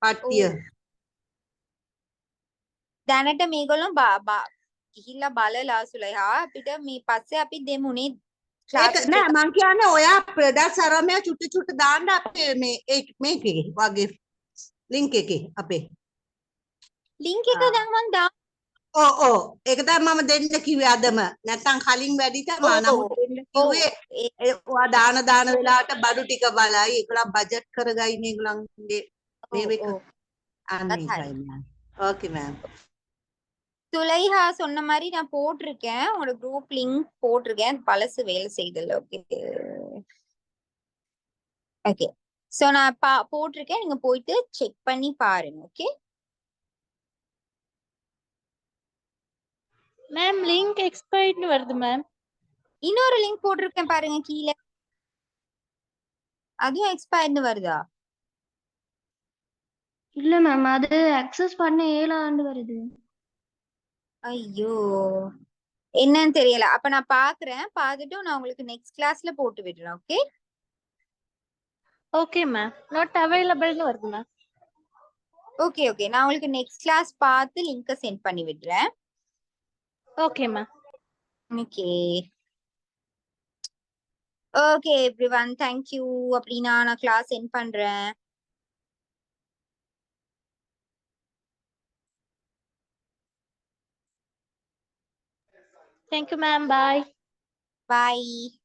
කට්ටිය දැනට මේගොල්ලෝ ගිහිල්ලා බලලා සුලේහා අපිට මේ පස්සේ අපි දෙමුනේ ඒක ක්ලාස් නෑ එක. මං කියන්නේ ඔයා ප්‍රොඩක්ට්ස් අරමයා චුට්ටු චුට්ටු දාන්න අපේ මේකේ වගේ ලින්ක් එකේ අපේ ලින්ක් එක දැන් මං ඔව් ඒක තමයි මම දෙන්න කිව්වේ අදම නැත්තම් කලින් වැඩි තමයි නමුත් දෙන්න කිව්වේ ඔයා දාන වෙලාවට බඩු ටික බලයි ඒගොල්ලන් බජට් කරගයිනේ ඒගොල්ලන්ගේ මේක අන්න ඒකයි මෑම් ஓகே மேம் சுலைஹா சொன்ன மாதிரி நான் போட்டிருக்கேன். உங்களோட குரூப் லிங்க் போட்டிருக்கேன். பழசு வேலை செய்தல. ஓகே ஓகே சோ நான் போட்டிருக்கேன். நீங்க போயிட்டு செக் பண்ணி பாருங்க. ஓகே மேம் லிங்க் எக்ஸ்பைர்ட்னு வருது மேம். இன்னொரு லிங்க் போட்டிருக்கேன் பாருங்க கீழே. அதுவும் எக்ஸ்பயர்னு வருதா? இல்ல மேம் அது அக்சஸ் பண்ண இயலான்னு வருது. ஐயோ என்னன்னு தெரியல. அப்ப நான் பாக்குறேன். பார்த்துட்டு நான் உங்களுக்கு நெக்ஸ்ட் கிளாஸ்ல போட்டு விடுறேன். Okay okay ma'am. நாட் அவைலபிள்னு வருது மேம். ஓகே ஓகே நான் உங்களுக்கு நெக்ஸ்ட் கிளாஸ் பார்த்து லிங்கை சென்ட் பண்ணி விடுறேன். Okay ma'am. Okay okay everyone thank you. அப்படின்னா நான் கிளாஸ் சென்ட் பண்றேன். Thank you ma'am. Bye. Bye.